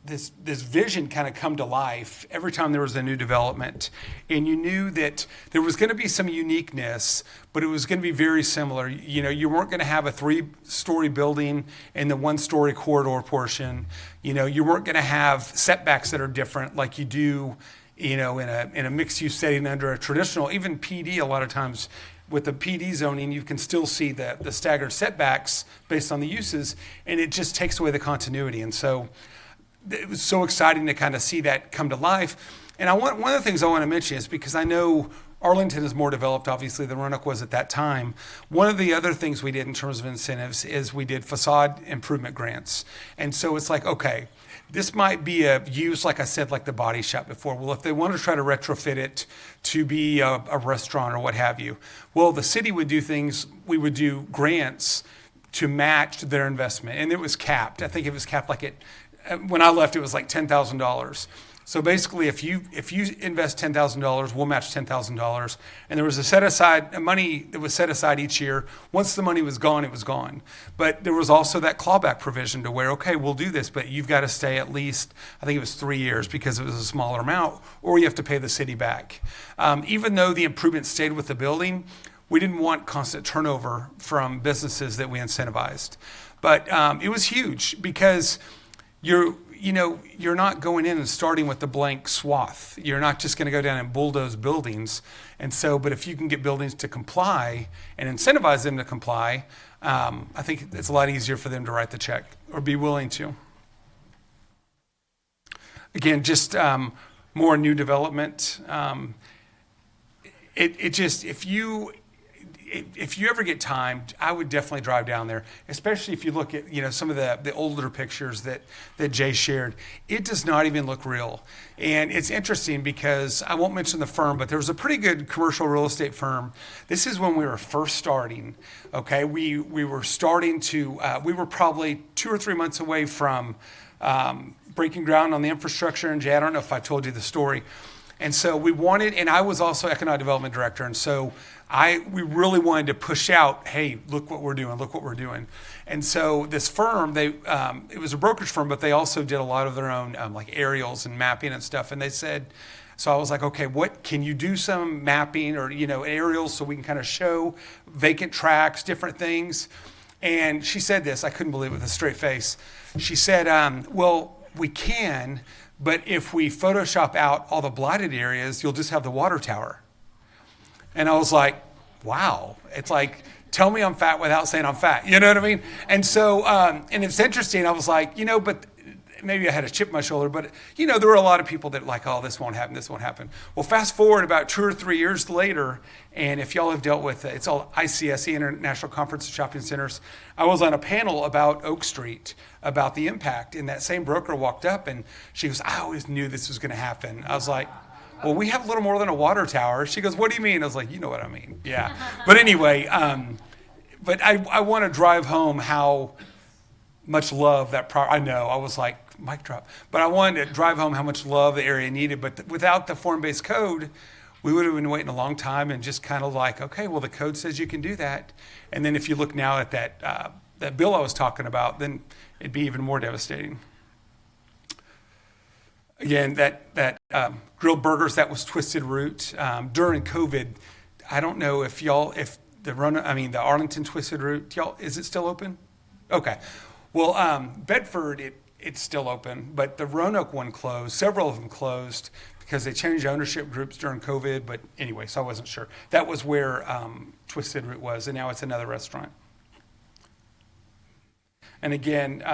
vision kind of come to life every time there was a new development, and you knew that there was going to be some uniqueness, but it was going to be very similar. You weren't going to have a 3-story building in the 1-story corridor portion. You weren't going to have setbacks that are different like you do, in a mixed-use setting under a traditional, even PD. A lot of times with the PD zoning, you can still see the staggered setbacks based on the uses, and it just takes away the continuity. And so it was so exciting to kind of see that come to life. And one of the things I want to mention is, because I know Arlington is more developed, obviously, than Roanoke was at that time. One of the other things we did in terms of incentives is we did facade improvement grants. And so it's like, okay, this might be a use, like I said, like the body shop before. Well, if they want to try to retrofit it to be a restaurant or what have you, well, the city would do things, we would do grants to match their investment. And it was capped. I think it was capped when I left, it was like $10,000. So basically, if you invest $10,000, we'll match $10,000. And there was money that was set aside each year. Once the money was gone, it was gone. But there was also that clawback provision to where, okay, we'll do this, but you've got to stay at least, I think it was 3 years, because it was a smaller amount, or you have to pay the city back. Even though the improvement stayed with the building, we didn't want constant turnover from businesses that we incentivized. But it was huge, because you're not going in and starting with the blank swath. You're not just going to go down and bulldoze buildings. And so, but if you can get buildings to comply and incentivize them to comply, I think it's a lot easier for them to write the check or be willing to. Again, just more new development. If you ever get time, I would definitely drive down there, especially if you look at some of the older pictures that Jay shared. It does not even look real. And it's interesting because I won't mention the firm, but there was a pretty good commercial real estate firm. This is when we were first starting. Okay, we were starting to, we were probably 2 or 3 months away from breaking ground on the infrastructure. And Jay, I don't know if I told you the story. And so we wanted, and I was also economic development director, and so we really wanted to push out, hey, look what we're doing. And so this firm, it was a brokerage firm, but they also did a lot of their own like aerials and mapping and stuff. And they said, so I was like, okay, what can you do some mapping or aerials so we can kind of show vacant tracts, different things? And she said this, I couldn't believe it with a straight face. She said, well, we can. But if we Photoshop out all the blighted areas, you'll just have the water tower. And I was like, wow. It's like, tell me I'm fat without saying I'm fat. You know what I mean? And so, and it's interesting. I was like, but maybe I had a chip on my shoulder. But, there were a lot of people that like, oh, this won't happen. Well, fast forward about 2 or 3 years later, and if y'all have dealt with it, it's all ICSC, International Conference of Shopping Centers. I was on a panel about Oak Street, about the impact. And that same broker walked up and she goes, I always knew this was going to happen. I was like, well, we have a little more than a water tower. She goes, what do you mean? I was like, you know what I mean. Yeah. But anyway, but I want to drive home how much love that I know. I was like, mic drop. But I wanted to drive home how much love the area needed. But without the form-based code, we would have been waiting a long time and just kind of like, okay, well, the code says you can do that. And then if you look now at that bill I was talking about, then it'd be even more devastating. Again, that grilled burgers, that was Twisted Root. During COVID, I don't know if the Arlington Twisted Root, is it still open? Okay. Well, Bedford, it's still open, but the Roanoke one closed. Several of them closed because they changed ownership groups during COVID. But anyway, so I wasn't sure. That was where Twisted Root was, and now it's another restaurant. And again,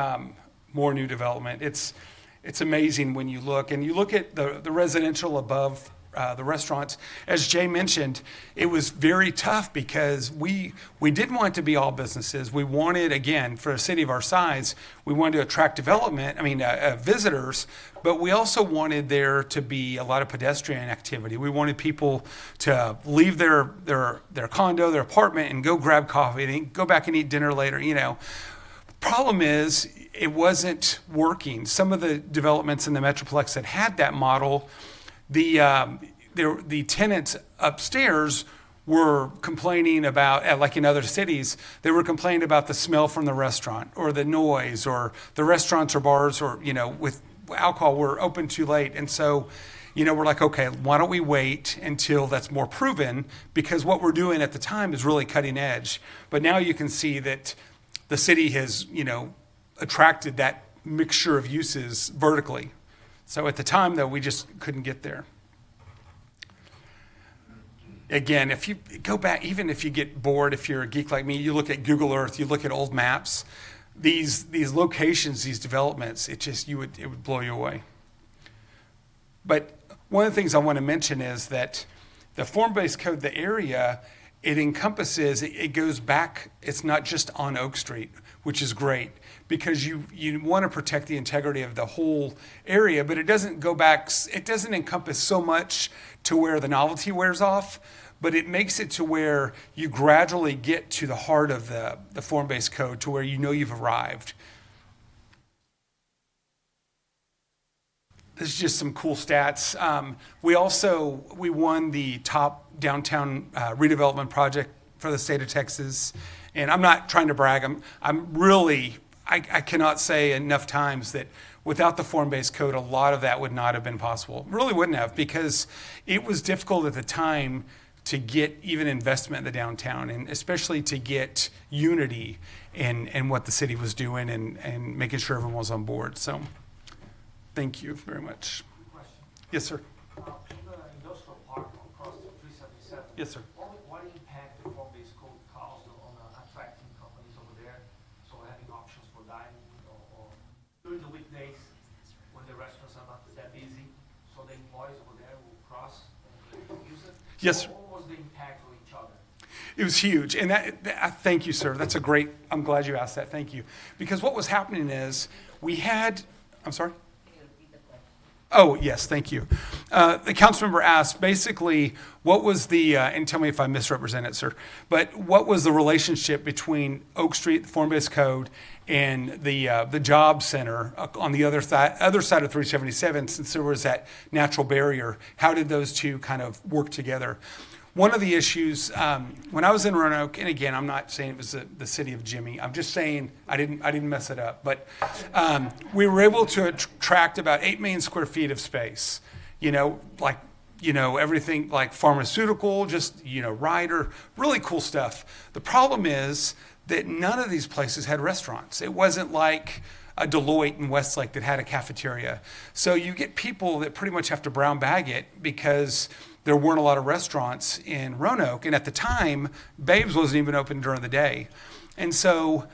more new development. It's amazing when you look at the residential above the restaurants. As Jay mentioned, it was very tough because we didn't want it to be all businesses. We wanted, again, for a city of our size, we wanted to attract visitors, but we also wanted there to be a lot of pedestrian activity. We wanted people to leave their condo, their apartment, and go grab coffee, and go back and eat dinner later, Problem is, it wasn't working. Some of the developments in the Metroplex that had that model, the tenants upstairs were complaining about, like in other cities, they were complaining about the smell from the restaurant or the noise, or the restaurants or bars or, with alcohol were open too late. And so, we're like, okay, why don't we wait until that's more proven? Because what we're doing at the time is really cutting edge. But now you can see that the city has, attracted that mixture of uses vertically. So at the time, though, we just couldn't get there. Again, if you go back, even if you get bored, if you're a geek like me, you look at Google Earth, you look at old maps, these locations, these developments, it would blow you away. But one of the things I want to mention is that the form-based code, the area, it encompasses, it goes back, it's not just on Oak Street, which is great, because you want to protect the integrity of the whole area, but it doesn't go back, it doesn't encompass so much to where the novelty wears off, but it makes it to where you gradually get to the heart of the form-based code, to where you've arrived. This is just some cool stats. We won the top downtown redevelopment project for the state of Texas. And I'm not trying to brag. I cannot say enough times that without the form-based code, a lot of that would not have been possible. It really wouldn't have, because it was difficult at the time to get even investment in the downtown, and especially to get unity in what the city was doing and making sure everyone was on board. So thank you very much. Question. Yes, sir. In the industrial park across the 377. Yes, sir. What impact the form-based code caused on attracting companies over there? So having options for dining or during the weekdays when the restaurants are not that busy, so the employees over there will cross and use it? Yes, sir. What was the impact on each other? It was huge. And thank you, sir. That's I'm glad you asked that. Thank you. Because what was happening is I'm sorry? Oh, yes, thank you. The council member asked basically what was and tell me if I misrepresent it, sir, but what was the relationship between Oak Street, the form-based code, and the job center on the other side of 377, since there was that natural barrier? How did those two kind of work together? One of the issues, when I was in Roanoke, and again, I'm not saying it was the city of Jimmy. I'm just saying I didn't mess it up. But we were able to attract about 8 million square feet of space. Everything like pharmaceutical, Ryder, really cool stuff. The problem is that none of these places had restaurants. It wasn't like a Deloitte in Westlake that had a cafeteria. So you get people that pretty much have to brown bag it because there weren't a lot of restaurants in Roanoke. And at the time, Babe's wasn't even open during the day. And so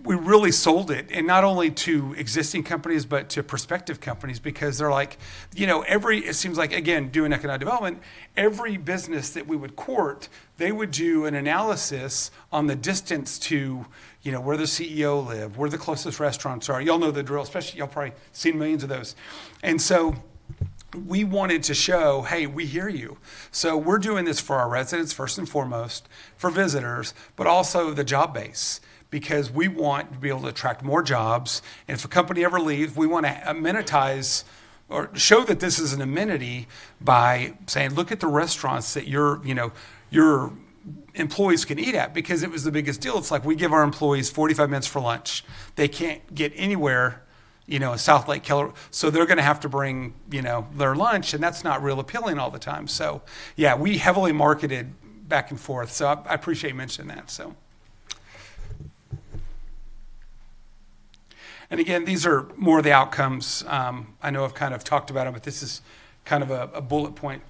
we really sold it, and not only to existing companies, but to prospective companies, because they're like, it seems like, again, doing economic development, every business that we would court, they would do an analysis on the distance to, where the CEO lived, where the closest restaurants are. Y'all know the drill, especially y'all probably seen millions of those. And so we wanted to show, hey, we hear you. So we're doing this for our residents first and foremost, for visitors, but also the job base, because we want to be able to attract more jobs. And if a company ever leaves, we want to amenitize or show that this is an amenity by saying, look at the restaurants that your employees can eat at, because it was the biggest deal. It's like we give our employees 45 minutes for lunch. They can't get anywhere in South Lake Keller. So they're going to have to bring, their lunch, and that's not real appealing all the time. So yeah, we heavily marketed back and forth. So I appreciate you mentioning that. So, and again, these are more of the outcomes. I know I've kind of talked about them, but this is kind of a bullet point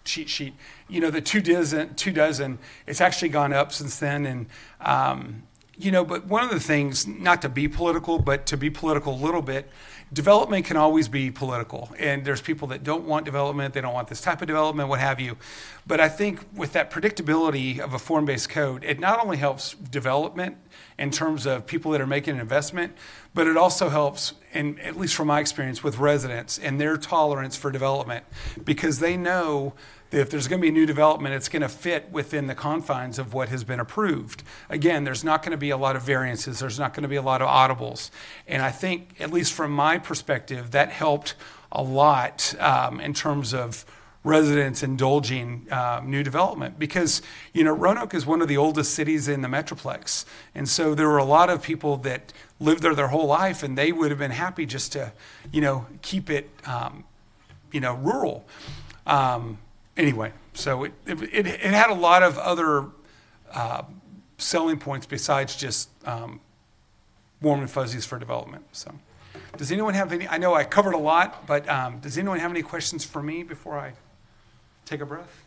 cheat sheet. The two dozen, it's actually gone up since then. And, but one of the things, not to be political, but to be political a little bit, development can always be political. And there's people that don't want development, they don't want this type of development, what have you. But I think with that predictability of a form-based code, it not only helps development in terms of people that are making an investment, but it also helps, and at least from my experience, with residents and their tolerance for development, because they know that if there's going to be a new development, it's going to fit within the confines of what has been approved. Again, there's not going to be a lot of variances. There's not going to be a lot of audibles. And I think, at least from my perspective, that helped a lot in terms of residents indulging new development, because Roanoke is one of the oldest cities in the Metroplex, and so there were a lot of people that lived there their whole life, and they would have been happy just to keep it rural. Anyway, so it had a lot of other selling points besides just warm and fuzzies for development. So does anyone have any? I know I covered a lot, but does anyone have any questions for me before I take a breath?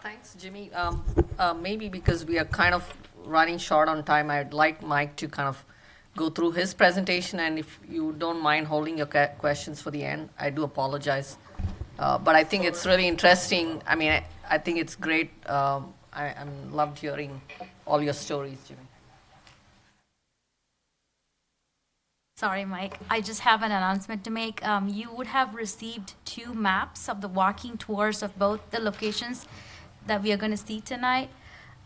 Thanks, Jimmy. Maybe because we are kind of running short on time, I'd like Mike to kind of go through his presentation, and if you don't mind holding your questions for the end, I do apologize. But I think it's really interesting. I mean, I think it's great. I'm loved hearing all your stories, Jimmy. Sorry, Mike. I just have an announcement to make. You would have received 2 maps of the walking tours of both the locations that we are going to see tonight,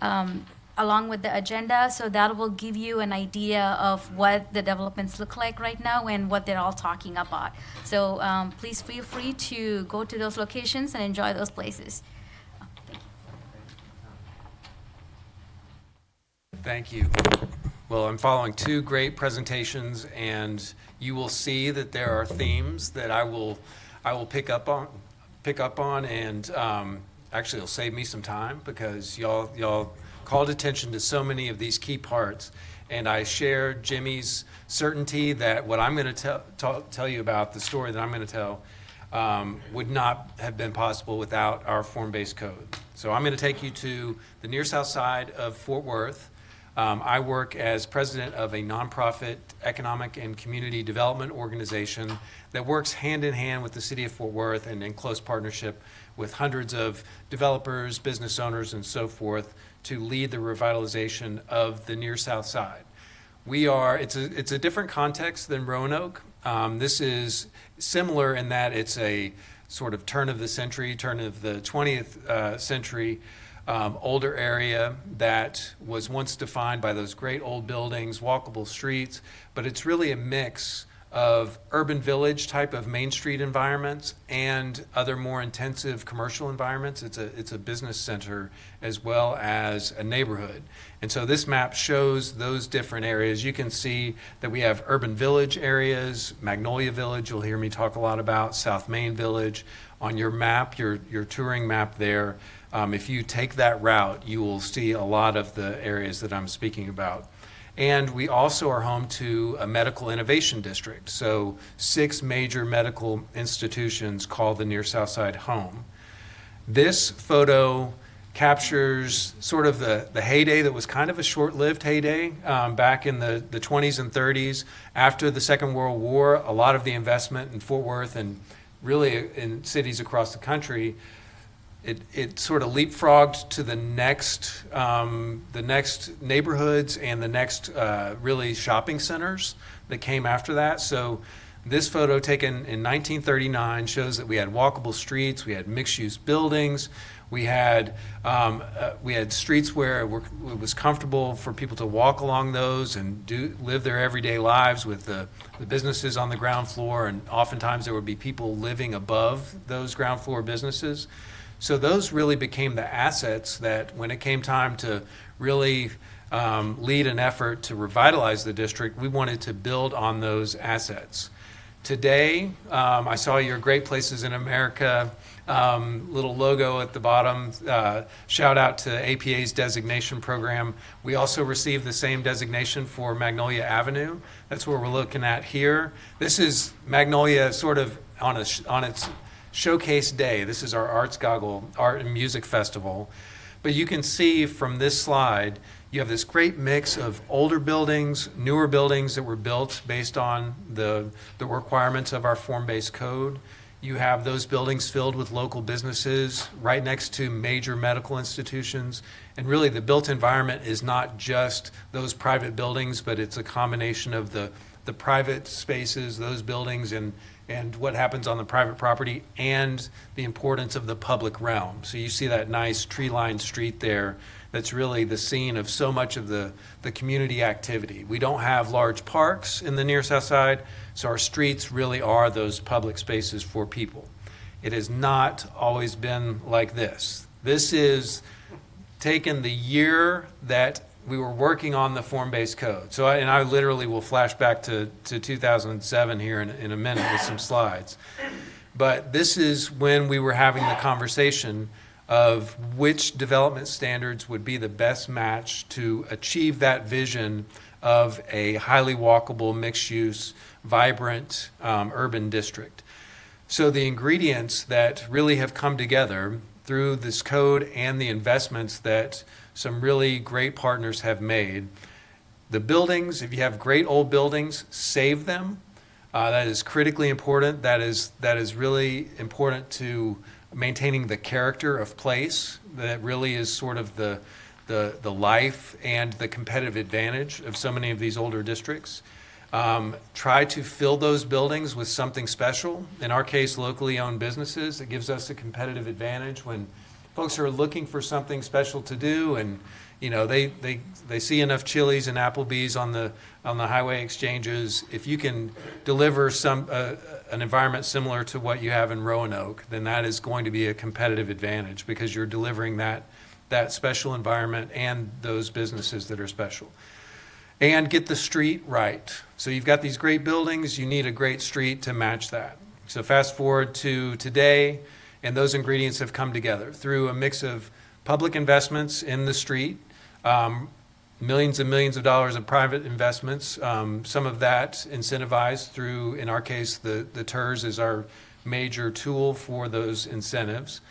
along with the agenda. So that will give you an idea of what the developments look like right now and what they're all talking about. So please feel free to go to those locations and enjoy those places. Thank you. Well, I'm following 2 great presentations, and you will see that there are themes that I will pick up on, and actually it'll save me some time, because y'all called attention to so many of these key parts, and I share Jimmy's certainty that what I'm going to tell you about, the story that I'm going to tell, would not have been possible without our form-based code. So I'm going to take you to the near south side of Fort Worth. I work as president of a nonprofit economic and community development organization that works hand in hand with the city of Fort Worth and in close partnership with hundreds of developers, business owners, and so forth to lead the revitalization of the near south side. It's a different context than Roanoke. This is similar in that it's a sort of turn of the 20th century older area that was once defined by those great old buildings, walkable streets, but it's really a mix of urban village type of Main Street environments and other more intensive commercial environments. It's a business center as well as a neighborhood. And so this map shows those different areas. You can see that we have urban village areas, Magnolia Village, you'll hear me talk a lot about, South Main Village. On your map, your touring map there, if you take that route, you will see a lot of the areas that I'm speaking about. And we also are home to a medical innovation district. So 6 major medical institutions call the Near South Side home. This photo captures sort of the heyday that was kind of a short-lived heyday back in the 20s and 30s. After the Second World War, a lot of the investment in Fort Worth and really in cities across the country, it sort of leapfrogged to the next neighborhoods and the next really shopping centers that came after that. So This photo taken in 1939 shows that we had walkable streets, we had mixed-use buildings, we had streets where it was comfortable for people to walk along those and live their everyday lives with the businesses on the ground floor, and oftentimes there would be people living above those ground floor businesses. So those really became the assets that when it came time to really lead an effort to revitalize the district, we wanted to build on those assets. Today, I saw your Great Places in America little logo at the bottom. Shout out to APA's designation program. We also received the same designation for Magnolia Avenue. That's what we're looking at here. This is Magnolia sort of on its showcase day. This is our Arts Goggle Art and Music Festival. But you can see from this slide, you have this great mix of older buildings, newer buildings that were built based on the requirements of our form-based code. You have those buildings filled with local businesses right next to major medical institutions. And really the built environment is not just those private buildings, but it's a combination of the private spaces, those buildings, and what happens on the private property, and the importance of the public realm. So you see that nice tree-lined street there that's really the scene of so much of the community activity. We don't have large parks in the near south side, so our streets really are those public spaces for people. It has not always been like this. This is taken the year that we were working on the form-based code. So I literally will flash back to 2007 here in a minute with some slides. But this is when we were having the conversation of which development standards would be the best match to achieve that vision of a highly walkable, mixed-use, vibrant urban district. So the ingredients that really have come together through this code and the investments that some really great partners have made. The buildings, if you have great old buildings, save them. That is critically important. That is really important to maintaining the character of place. That really is sort of the life and the competitive advantage of so many of these older districts. Try to fill those buildings with something special. In our case, locally owned businesses. It gives us a competitive advantage when folks are looking for something special to do, and they see enough Chili's and Applebee's on the highway exchanges. If you can deliver an environment similar to what you have in Roanoke, then that is going to be a competitive advantage because you're delivering that special environment and those businesses that are special. And get the street right. So you've got these great buildings, you need a great street to match that. So fast forward to today, and those ingredients have come together through a mix of public investments in the street, millions and millions of dollars of private investments, some of that incentivized through, in our case, the TERS is our major tool for those incentives.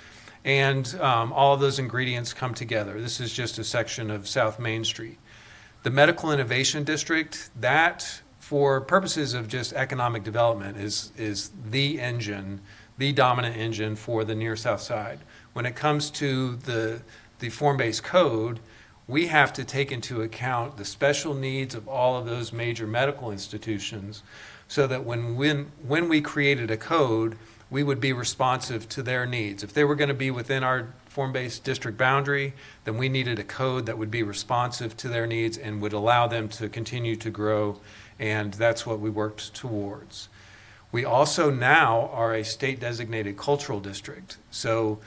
And all of those ingredients come together. This is just a section of South Main Street. The Medical Innovation District, that for purposes of just economic development is the engine, the dominant engine for the near south side. When it comes to the form-based code, we have to take into account the special needs of all of those major medical institutions so that when we created a code, we would be responsive to their needs. If they were going to be within our form-based district boundary, then we needed a code that would be responsive to their needs and would allow them to continue to grow, and that's what we worked towards. We also now are a state-designated cultural district. So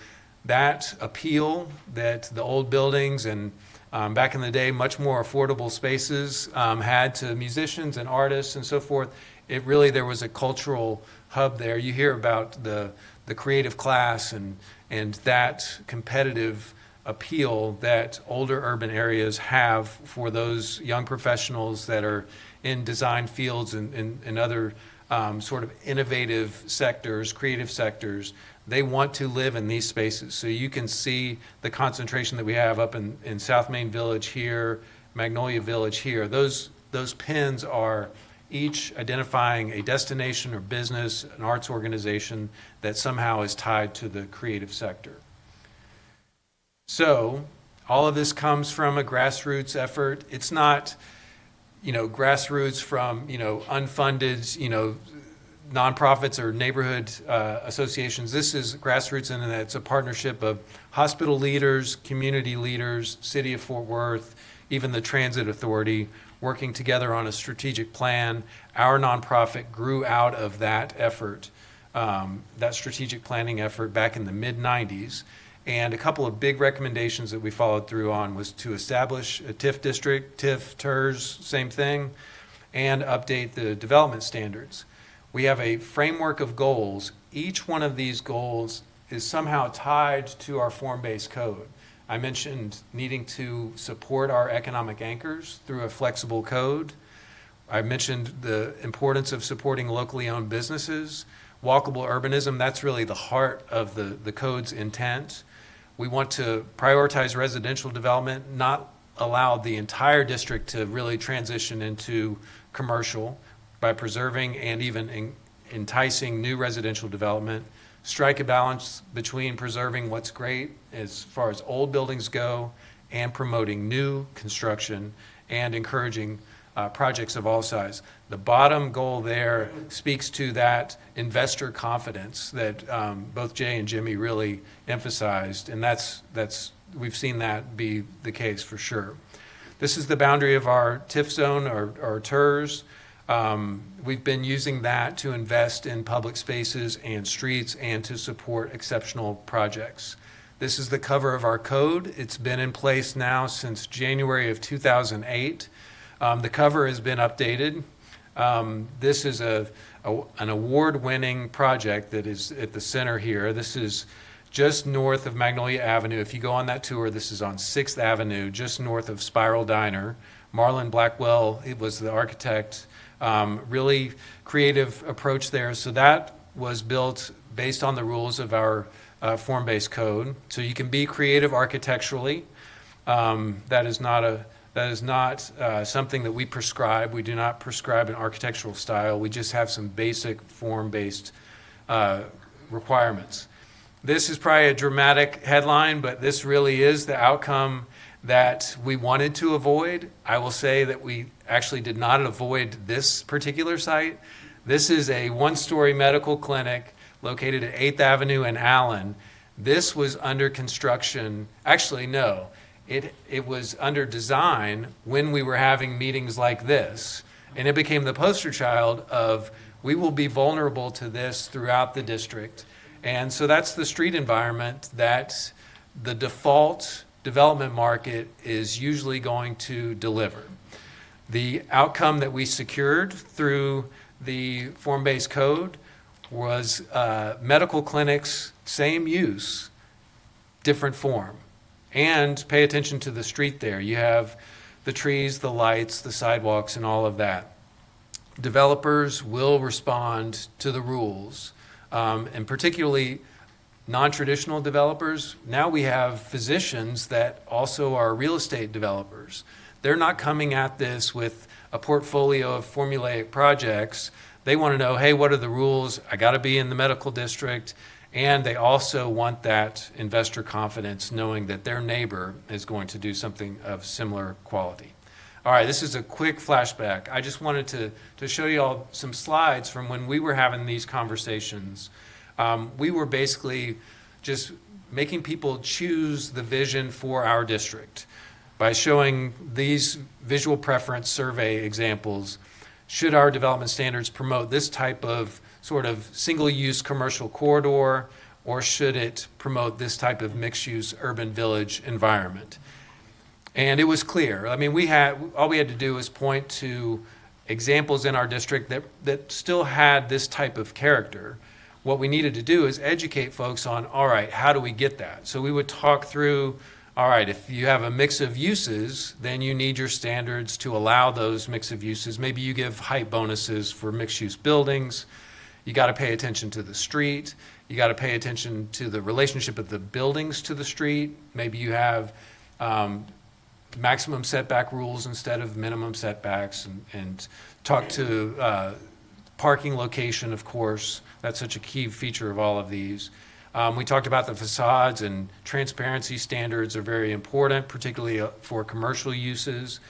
that appeal that the old buildings and back in the day, much more affordable spaces had to musicians and artists and so forth, there was a cultural hub there. You hear about the creative class and that competitive appeal that older urban areas have for those young professionals that are in design fields and other sort of innovative sectors, creative sectors. They want to live in these spaces. So you can see the concentration that we have up in South Main Village here, Magnolia Village here. Those pins are each identifying a destination or business, an arts organization that somehow is tied to the creative sector. So all of this comes from a grassroots effort. It's not, grassroots from, unfunded, nonprofits or neighborhood associations. This is grassroots, and it's a partnership of hospital leaders, community leaders, City of Fort Worth, even the Transit Authority, working together on a strategic plan. Our nonprofit grew out of that effort, that strategic planning effort back in the mid-90s. And a couple of big recommendations that we followed through on was to establish a TIF district, TIF, TERS, same thing, and update the development standards. We have a framework of goals. Each one of these goals is somehow tied to our form-based code. I mentioned needing to support our economic anchors through a flexible code. I mentioned the importance of supporting locally owned businesses. Walkable urbanism, that's really the heart of the code's intent. We want to prioritize residential development, not allow the entire district to really transition into commercial by preserving and even enticing new residential development. Strike a balance between preserving what's great as far as old buildings go and promoting new construction and encouraging projects of all size. The bottom goal there speaks to that investor confidence that both Jay and Jimmy really emphasized, and that's we've seen that be the case for sure. This is the boundary of our TIF zone or TERS. We've been using that to invest in public spaces and streets and to support exceptional projects. This is the cover of our code. It's been in place now since January of 2008. The cover has been updated. This is an award-winning project that is at the center here. This is just north of Magnolia Avenue. If you go on that tour, this is on 6th Avenue, just north of Spiral Diner. Marlon Blackwell, it was the architect. Really creative approach there. So that was built based on the rules of our form-based code. So you can be creative architecturally. That is not something that we prescribe. We do not prescribe an architectural style. We just have some basic form-based requirements. This is probably a dramatic headline, but this really is the outcome that we wanted to avoid. I will say that we actually did not avoid this particular site. This is a one-story medical clinic located at 8th Avenue in Allen. This was under construction. Actually, no. It was under design when we were having meetings like this. And it became the poster child of we will be vulnerable to this throughout the district. And so that's the street environment that the default development market is usually going to deliver. The outcome that we secured through the form-based code was medical clinics, same use, different form. And pay attention to the street there. You have the trees, the lights, the sidewalks, and all of that. Developers will respond to the rules, and particularly non-traditional developers. Now we have physicians that also are real estate developers. They're not coming at this with a portfolio of formulaic projects. They want to know, hey, what are the rules? I got to be in the medical district. And they also want that investor confidence, knowing that their neighbor is going to do something of similar quality. All right, this is a quick flashback. I just wanted to show you all some slides from when we were having these conversations. We were basically just making people choose the vision for our district by showing these visual preference survey examples. Should our development standards promote this type of sort of single-use commercial corridor, or should it promote this type of mixed-use urban village environment? And it was clear. I mean, all we had to do was point to examples in our district that still had this type of character. What we needed to do is educate folks on, all right, how do we get that? So we would talk through, all right, if you have a mix of uses, then you need your standards to allow those mix of uses. Maybe you give height bonuses for mixed-use buildings. You got to pay attention to the street. You got to pay attention to the relationship of the buildings to the street. Maybe you have maximum setback rules instead of minimum setbacks, and talk to parking location, of course. That's such a key feature of all of these. We talked about the facades, and transparency standards are very important, particularly for commercial uses.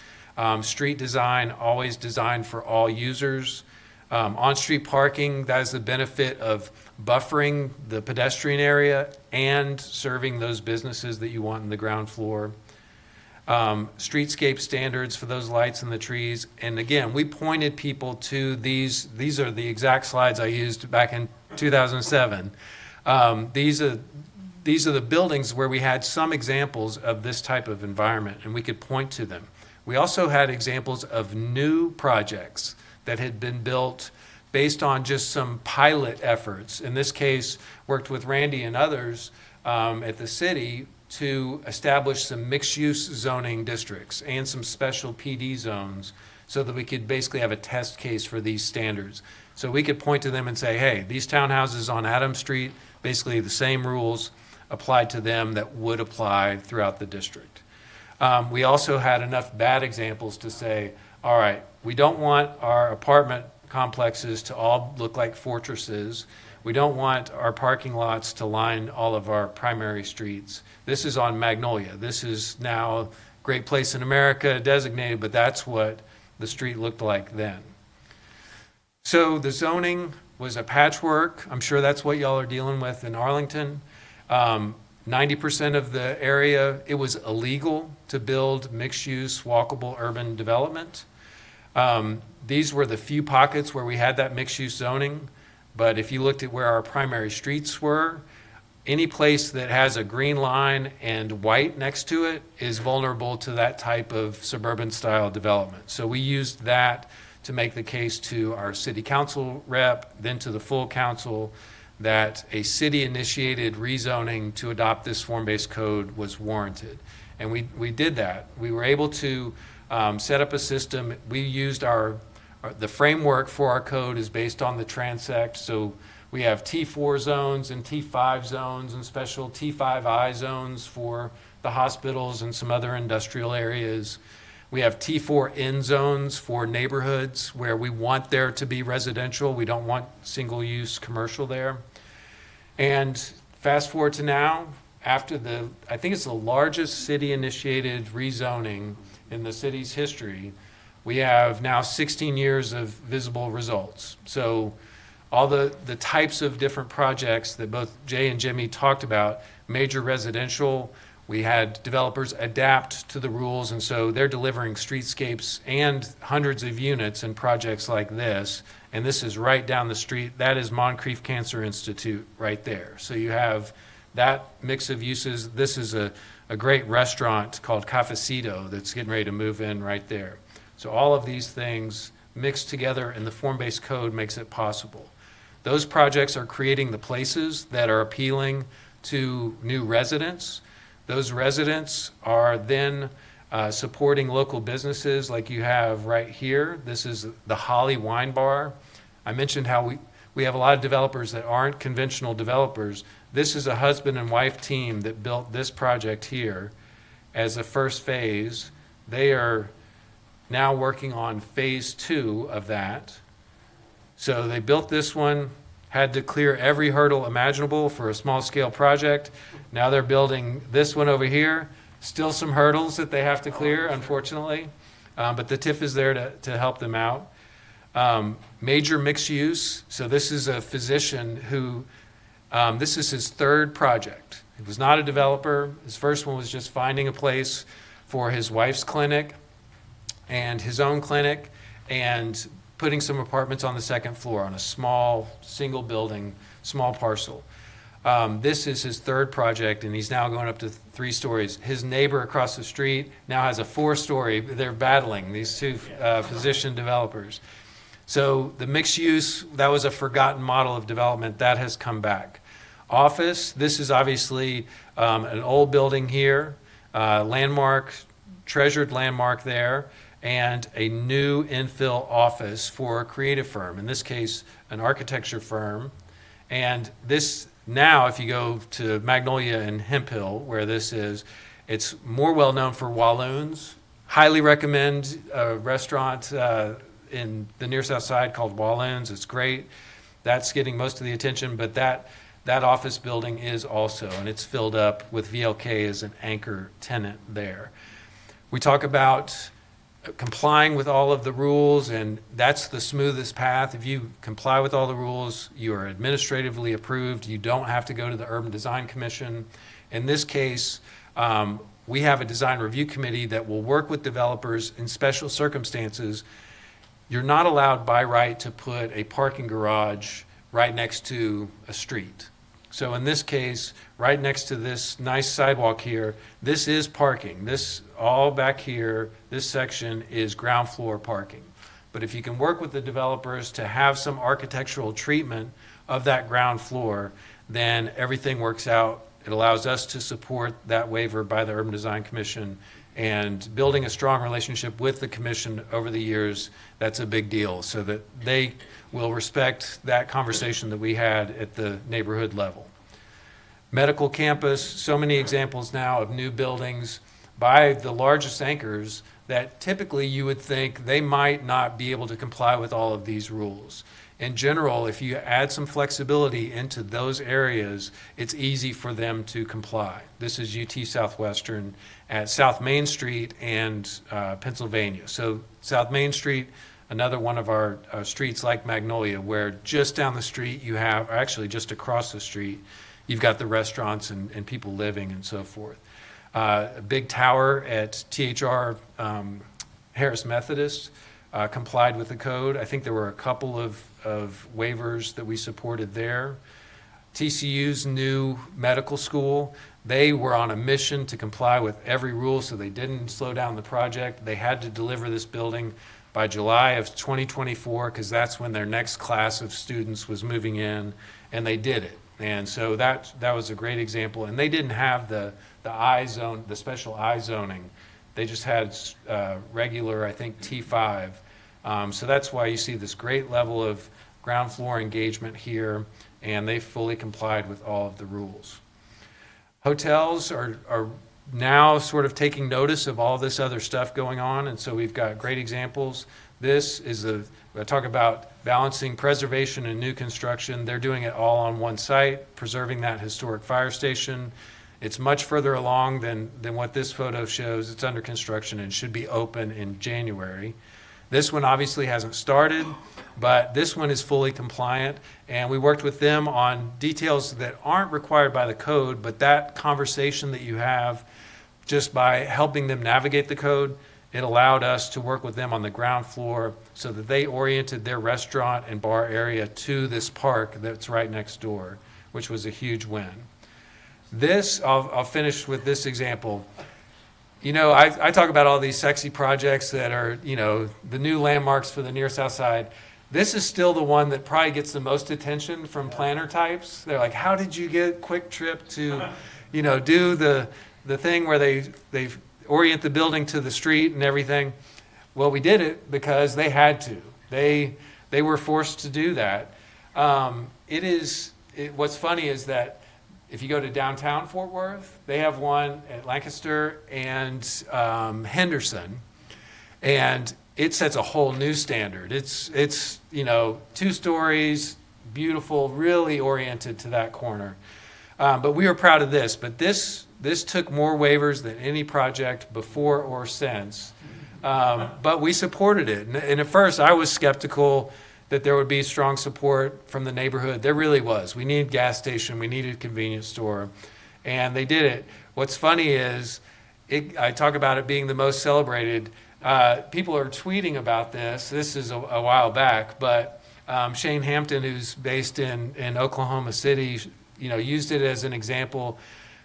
Street design, always designed for all users. On-street parking, that is the benefit of buffering the pedestrian area and serving those businesses that you want in the ground floor. Streetscape standards for those lights and the trees. And again, we pointed people to these are the exact slides I used back in 2007. These are the buildings where we had some examples of this type of environment, and we could point to them. We also had examples of new projects that had been built based on just some pilot efforts. In this case, worked with Randy and others at the city to establish some mixed-use zoning districts and some special PD zones so that we could basically have a test case for these standards. So we could point to them and say, hey, these townhouses on Adams Street, basically the same rules applied to them that would apply throughout the district. We also had enough bad examples to say, all right, we don't want our apartment complexes to all look like fortresses. We don't want our parking lots to line all of our primary streets. This is on Magnolia. This is now Great Place in America designated, but that's what the street looked like then. So the zoning was a patchwork. I'm sure that's what y'all are dealing with in Arlington. 90% of the area, it was illegal to build mixed-use, walkable urban development. These were the few pockets where we had that mixed-use zoning. But if you looked at where our primary streets were, any place that has a green line and white next to it is vulnerable to that type of suburban-style development. So we used that to make the case to our city council rep, then to the full council, that a city-initiated rezoning to adopt this form-based code was warranted. And we did that. We were able to set up a system. We used the framework for our code is based on the transect. So we have T4 zones and T5 zones and special T5I zones for the hospitals and some other industrial areas. We have T4N zones for neighborhoods where we want there to be residential. We don't want single-use commercial there. And fast forward to now, after I think it's the largest city-initiated rezoning in the city's history, we have now 16 years of visible results. So all the types of different projects that both Jay and Jimmy talked about, major residential, we had developers adapt to the rules, and so they're delivering streetscapes and hundreds of units in projects like this. And this is right down the street. That is Moncrief Cancer Institute right there. So you have that mix of uses. This is a great restaurant called Cafecito that's getting ready to move in right there. So all of these things mixed together in the form-based code makes it possible. Those projects are creating the places that are appealing to new residents. Those residents are then supporting local businesses like you have right here. This is the Holly Wine Bar. I mentioned how we have a lot of developers that aren't conventional developers. This is a husband and wife team that built this project here as a first phase. They are now working on phase 2 of that. So they built this one, had to clear every hurdle imaginable for a small scale project. Now they're building this one over here. Still some hurdles that they have to clear, unfortunately. But the TIF is there to help them out. Major mixed use. So this is a physician who, this is his third project. He was not a developer. His first one was just finding a place for his wife's clinic and his own clinic, and putting some apartments on the second floor on a small, single building, small parcel. This is his third project, and he's now going up to 3 stories. His neighbor across the street now has a 4-story. They're battling, these two physician developers. So the mixed use, that was a forgotten model of development. That has come back. Office, this is obviously an old building here, landmark, treasured landmark there, and a new infill office for a creative firm, in this case, an architecture firm. And this now, if you go to Magnolia and Hemp Hill, where this is, it's more well known for Walloons. Highly recommend a restaurant in the near south side called Walloons. It's great. That's getting most of the attention, but that office building is also, and it's filled up with VLK as an anchor tenant there. We talk about complying with all of the rules, and that's the smoothest path. If you comply with all the rules, you are administratively approved. You don't have to go to the Urban Design Commission. In this case, we have a design review committee that will work with developers in special circumstances. You're not allowed by right to put a parking garage right next to a street. So in this case, right next to this nice sidewalk here, this is parking. This, all back here, this section is ground floor parking. But if you can work with the developers to have some architectural treatment of that ground floor, then everything works out. It allows us to support that waiver by the Urban Design Commission, and building a strong relationship with the commission over the years, that's a big deal, so that they will respect that conversation that we had at the neighborhood level. Medical campus, so many examples now of new buildings by the largest anchors that typically you would think they might not be able to comply with all of these rules. In general, if you add some flexibility into those areas, it's easy for them to comply. This is UT Southwestern at South Main Street and Pennsylvania. So South Main Street, another one of our streets like Magnolia, where just down the street you have, actually just across the street, you've got the restaurants and people living and so forth. A big tower at THR Harris Methodist complied with the code. I think there were a couple of waivers that we supported there. TCU's new medical school, they were on a mission to comply with every rule, so they didn't slow down the project. They had to deliver this building by July of 2024 because that's when their next class of students was moving in, and they did it. And so that was a great example. And they didn't have the I zone, the special I zoning. They just had regular, I think, T5. So that's why you see this great level of ground floor engagement here, and they fully complied with all of the rules. Hotels are now sort of taking notice of all this other stuff going on, and so we've got great examples. This is I talk about balancing preservation and new construction. They're doing it all on one site, preserving that historic fire station. It's much further along than what this photo shows. It's under construction and should be open in January. This one obviously hasn't started, but this one is fully compliant, and we worked with them on details that aren't required by the code, but that conversation that you have just by helping them navigate the code, it allowed us to work with them on the ground floor so that they oriented their restaurant and bar area to this park that's right next door, which was a huge win. This, I'll finish with this example. You know, I talk about all these sexy projects that are, you know, the new landmarks for the near south side. This is still the one that probably gets the most attention from planner types. They're like, how did you get Quick Trip to, you know, do the thing where they orient the building to the street and everything? Well, we did it because they had to. They were forced to do that. What's funny is that if you go to downtown Fort Worth, they have one at Lancaster and Henderson, and it sets a whole new standard. It's you know, 2 stories, beautiful, really oriented to that corner. But we were proud of this. But this took more waivers than any project before or since. But we supported it. And at first, I was skeptical that there would be strong support from the neighborhood. There really was. We needed a gas station. We needed a convenience store. And they did it. What's funny is, I talk about it being the most celebrated. People are tweeting about this. This is a while back. But Shane Hampton, who's based in Oklahoma City, you know, used it as an example,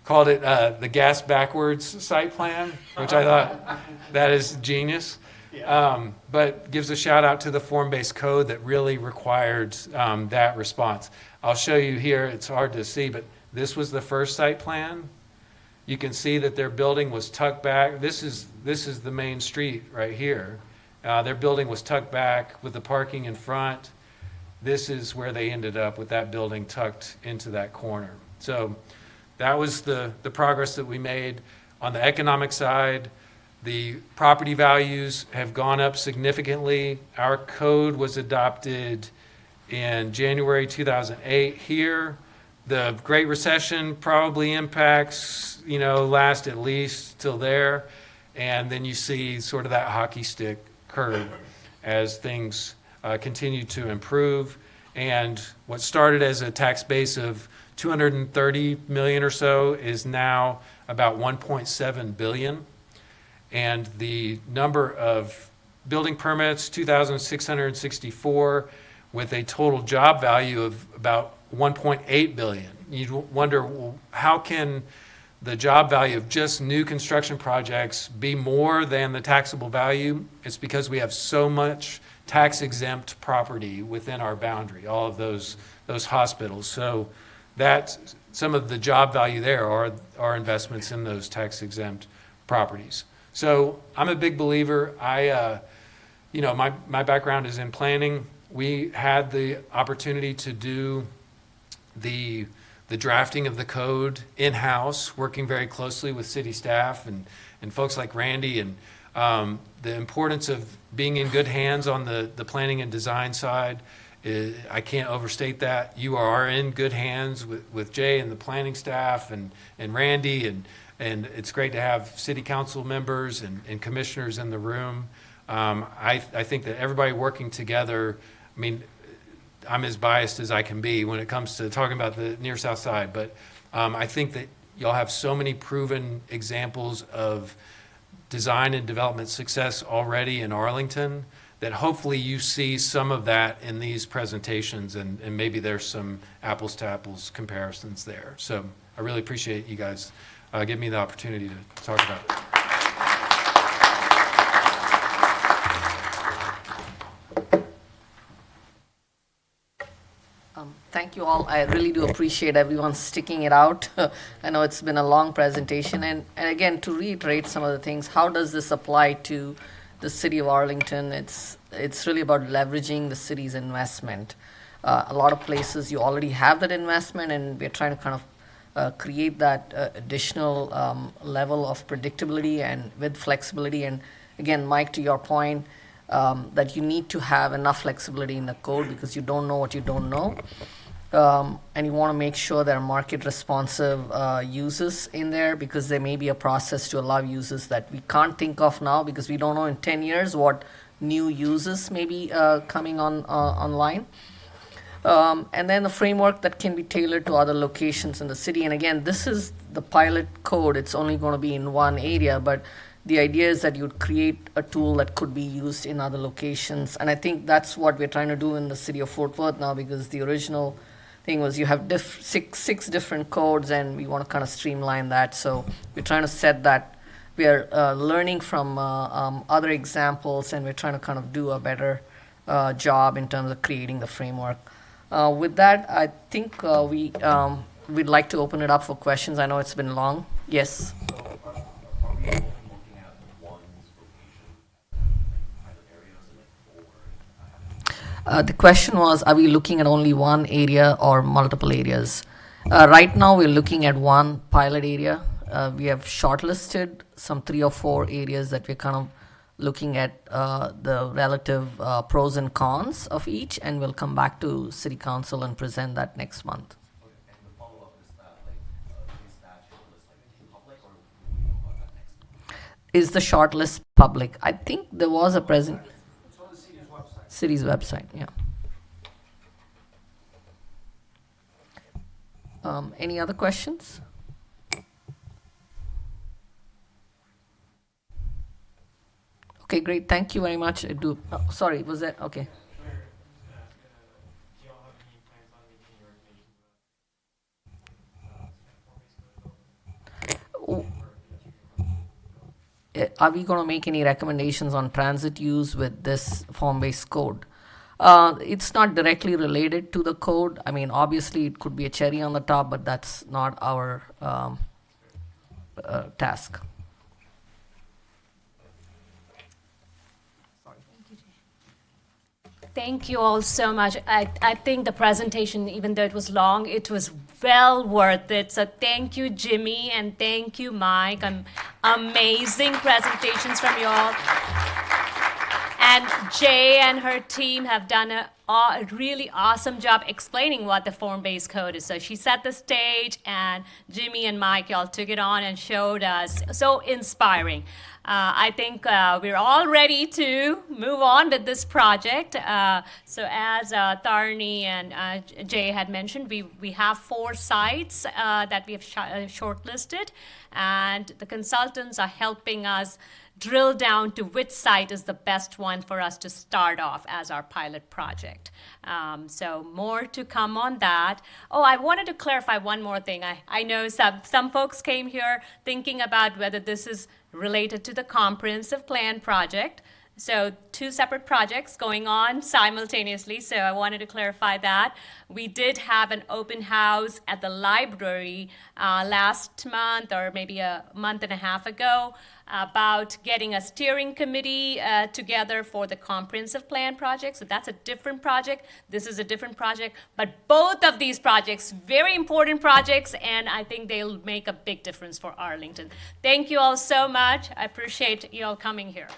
called it the gas backwards site plan, which I thought that is genius. But gives a shout out to the form-based code that really required that response. I'll show you here, it's hard to see, but this was the first site plan. You can see that their building was tucked back. This is the main street right here. Their building was tucked back with the parking in front. This is where they ended up, with that building tucked into that corner. So that was the progress that we made. On the economic side, the property values have gone up significantly. Our code was adopted in January 2008 here. The Great Recession probably impacts, you know, last at least till there. And then you see sort of that hockey stick curve as things continue to improve. And what started as a tax base of 230 million or so is now about 1.7 billion. And the number of building permits, 2,664, with a total job value of about 1.8 billion. You'd wonder, well, how can the job value of just new construction projects be more than the taxable value? It's because we have so much tax-exempt property within our boundary, all of those hospitals. So that some of the job value there are investments in those tax-exempt properties. So I'm a big believer. My background is in planning. We had the opportunity to do the drafting of the code in-house, working very closely with city staff and folks like Randy, and the importance of being in good hands on the planning and design side. I can't overstate that. You are in good hands with Jay and the planning staff and Randy, and it's great to have city council members and commissioners in the room. I think that everybody working together, I mean, I'm as biased as I can be when it comes to talking about the near south side, but I think that y'all have so many proven examples of design and development success already in Arlington that hopefully you see some of that in these presentations, and maybe there's some apples to apples comparisons there. So I really appreciate you guys giving me the opportunity to talk about it. Thank you all. I really do appreciate everyone sticking it out. I know it's been a long presentation. And again, to reiterate some of the things, how does this apply to the city of Arlington? It's really about leveraging the city's investment. A lot of places you already have that investment, and we're trying to kind of create that additional level of predictability and with flexibility. And again, Mike, to your point, that you need to have enough flexibility in the code because you don't know what you don't know. And you want to make sure there are market responsive uses in there, because there may be a process to allow uses that we can't think of now because we don't know in 10 years what new uses may be coming online. And then the framework that can be tailored to other locations in the city. And again, this is the pilot code. It's only going to be in one area, but the idea is that you'd create a tool that could be used in other locations. And I think that's what we're trying to do in the city of Fort Worth now, because the original thing was you have six different codes, and we want to kind of streamline that. So we're trying to set that. We are learning from other examples, and we're trying to kind of do a better job in terms of creating the framework. With that, I think we'd like to open it up for questions. I know it's been long. Yes? So are we only looking at one location, private areas, and like four? The question was, are we looking at only one area or multiple areas? Right now, we're looking at one pilot area. We have shortlisted some 3 or 4 areas that we're kind of looking at the relative pros and cons of each, and we'll come back to City Council and present that next month. Okay, and the follow-up is that, is that shortlist public, or will we know about that next month? Is the shortlist public? I think there was a present. It's on the city's website. City's website, yeah. Any other questions? Okay, great. Thank you very much. Sorry, was that okay? Do y'all have any plans on making your recommendations? Are we going to make any recommendations on transit use with this form-based code? It's not directly related to the code. I mean, obviously, it could be a cherry on the top, but that's not our task. Thank you all so much. I think the presentation, even though it was long, it was well worth it. So thank you, Jimmy, and thank you, Mike. Amazing presentations from you all. And Jay and her team have done an a really awesome job explaining what the form-based code is. So she set the stage, and Jimmy and Mike, y'all took it on and showed us. So inspiring. I think we're all ready to move on with this project. So as Tharni and Jay had mentioned, we have 4 sites that we have shortlisted, and the consultants are helping us drill down to which site is the best one for us to start off as our pilot project. So more to come on that. Oh, I wanted to clarify one more thing. I know some folks came here thinking about whether this is related to the comprehensive plan project. So 2 separate projects going on simultaneously, so I wanted to clarify that. We did have an open house at the library last month, or maybe a month and a half ago, about getting a steering committee together for the comprehensive plan project. So that's a different project. This is a different project. But both of these projects, very important projects, and I think they'll make a big difference for Arlington. Thank you all so much. I appreciate you all coming here.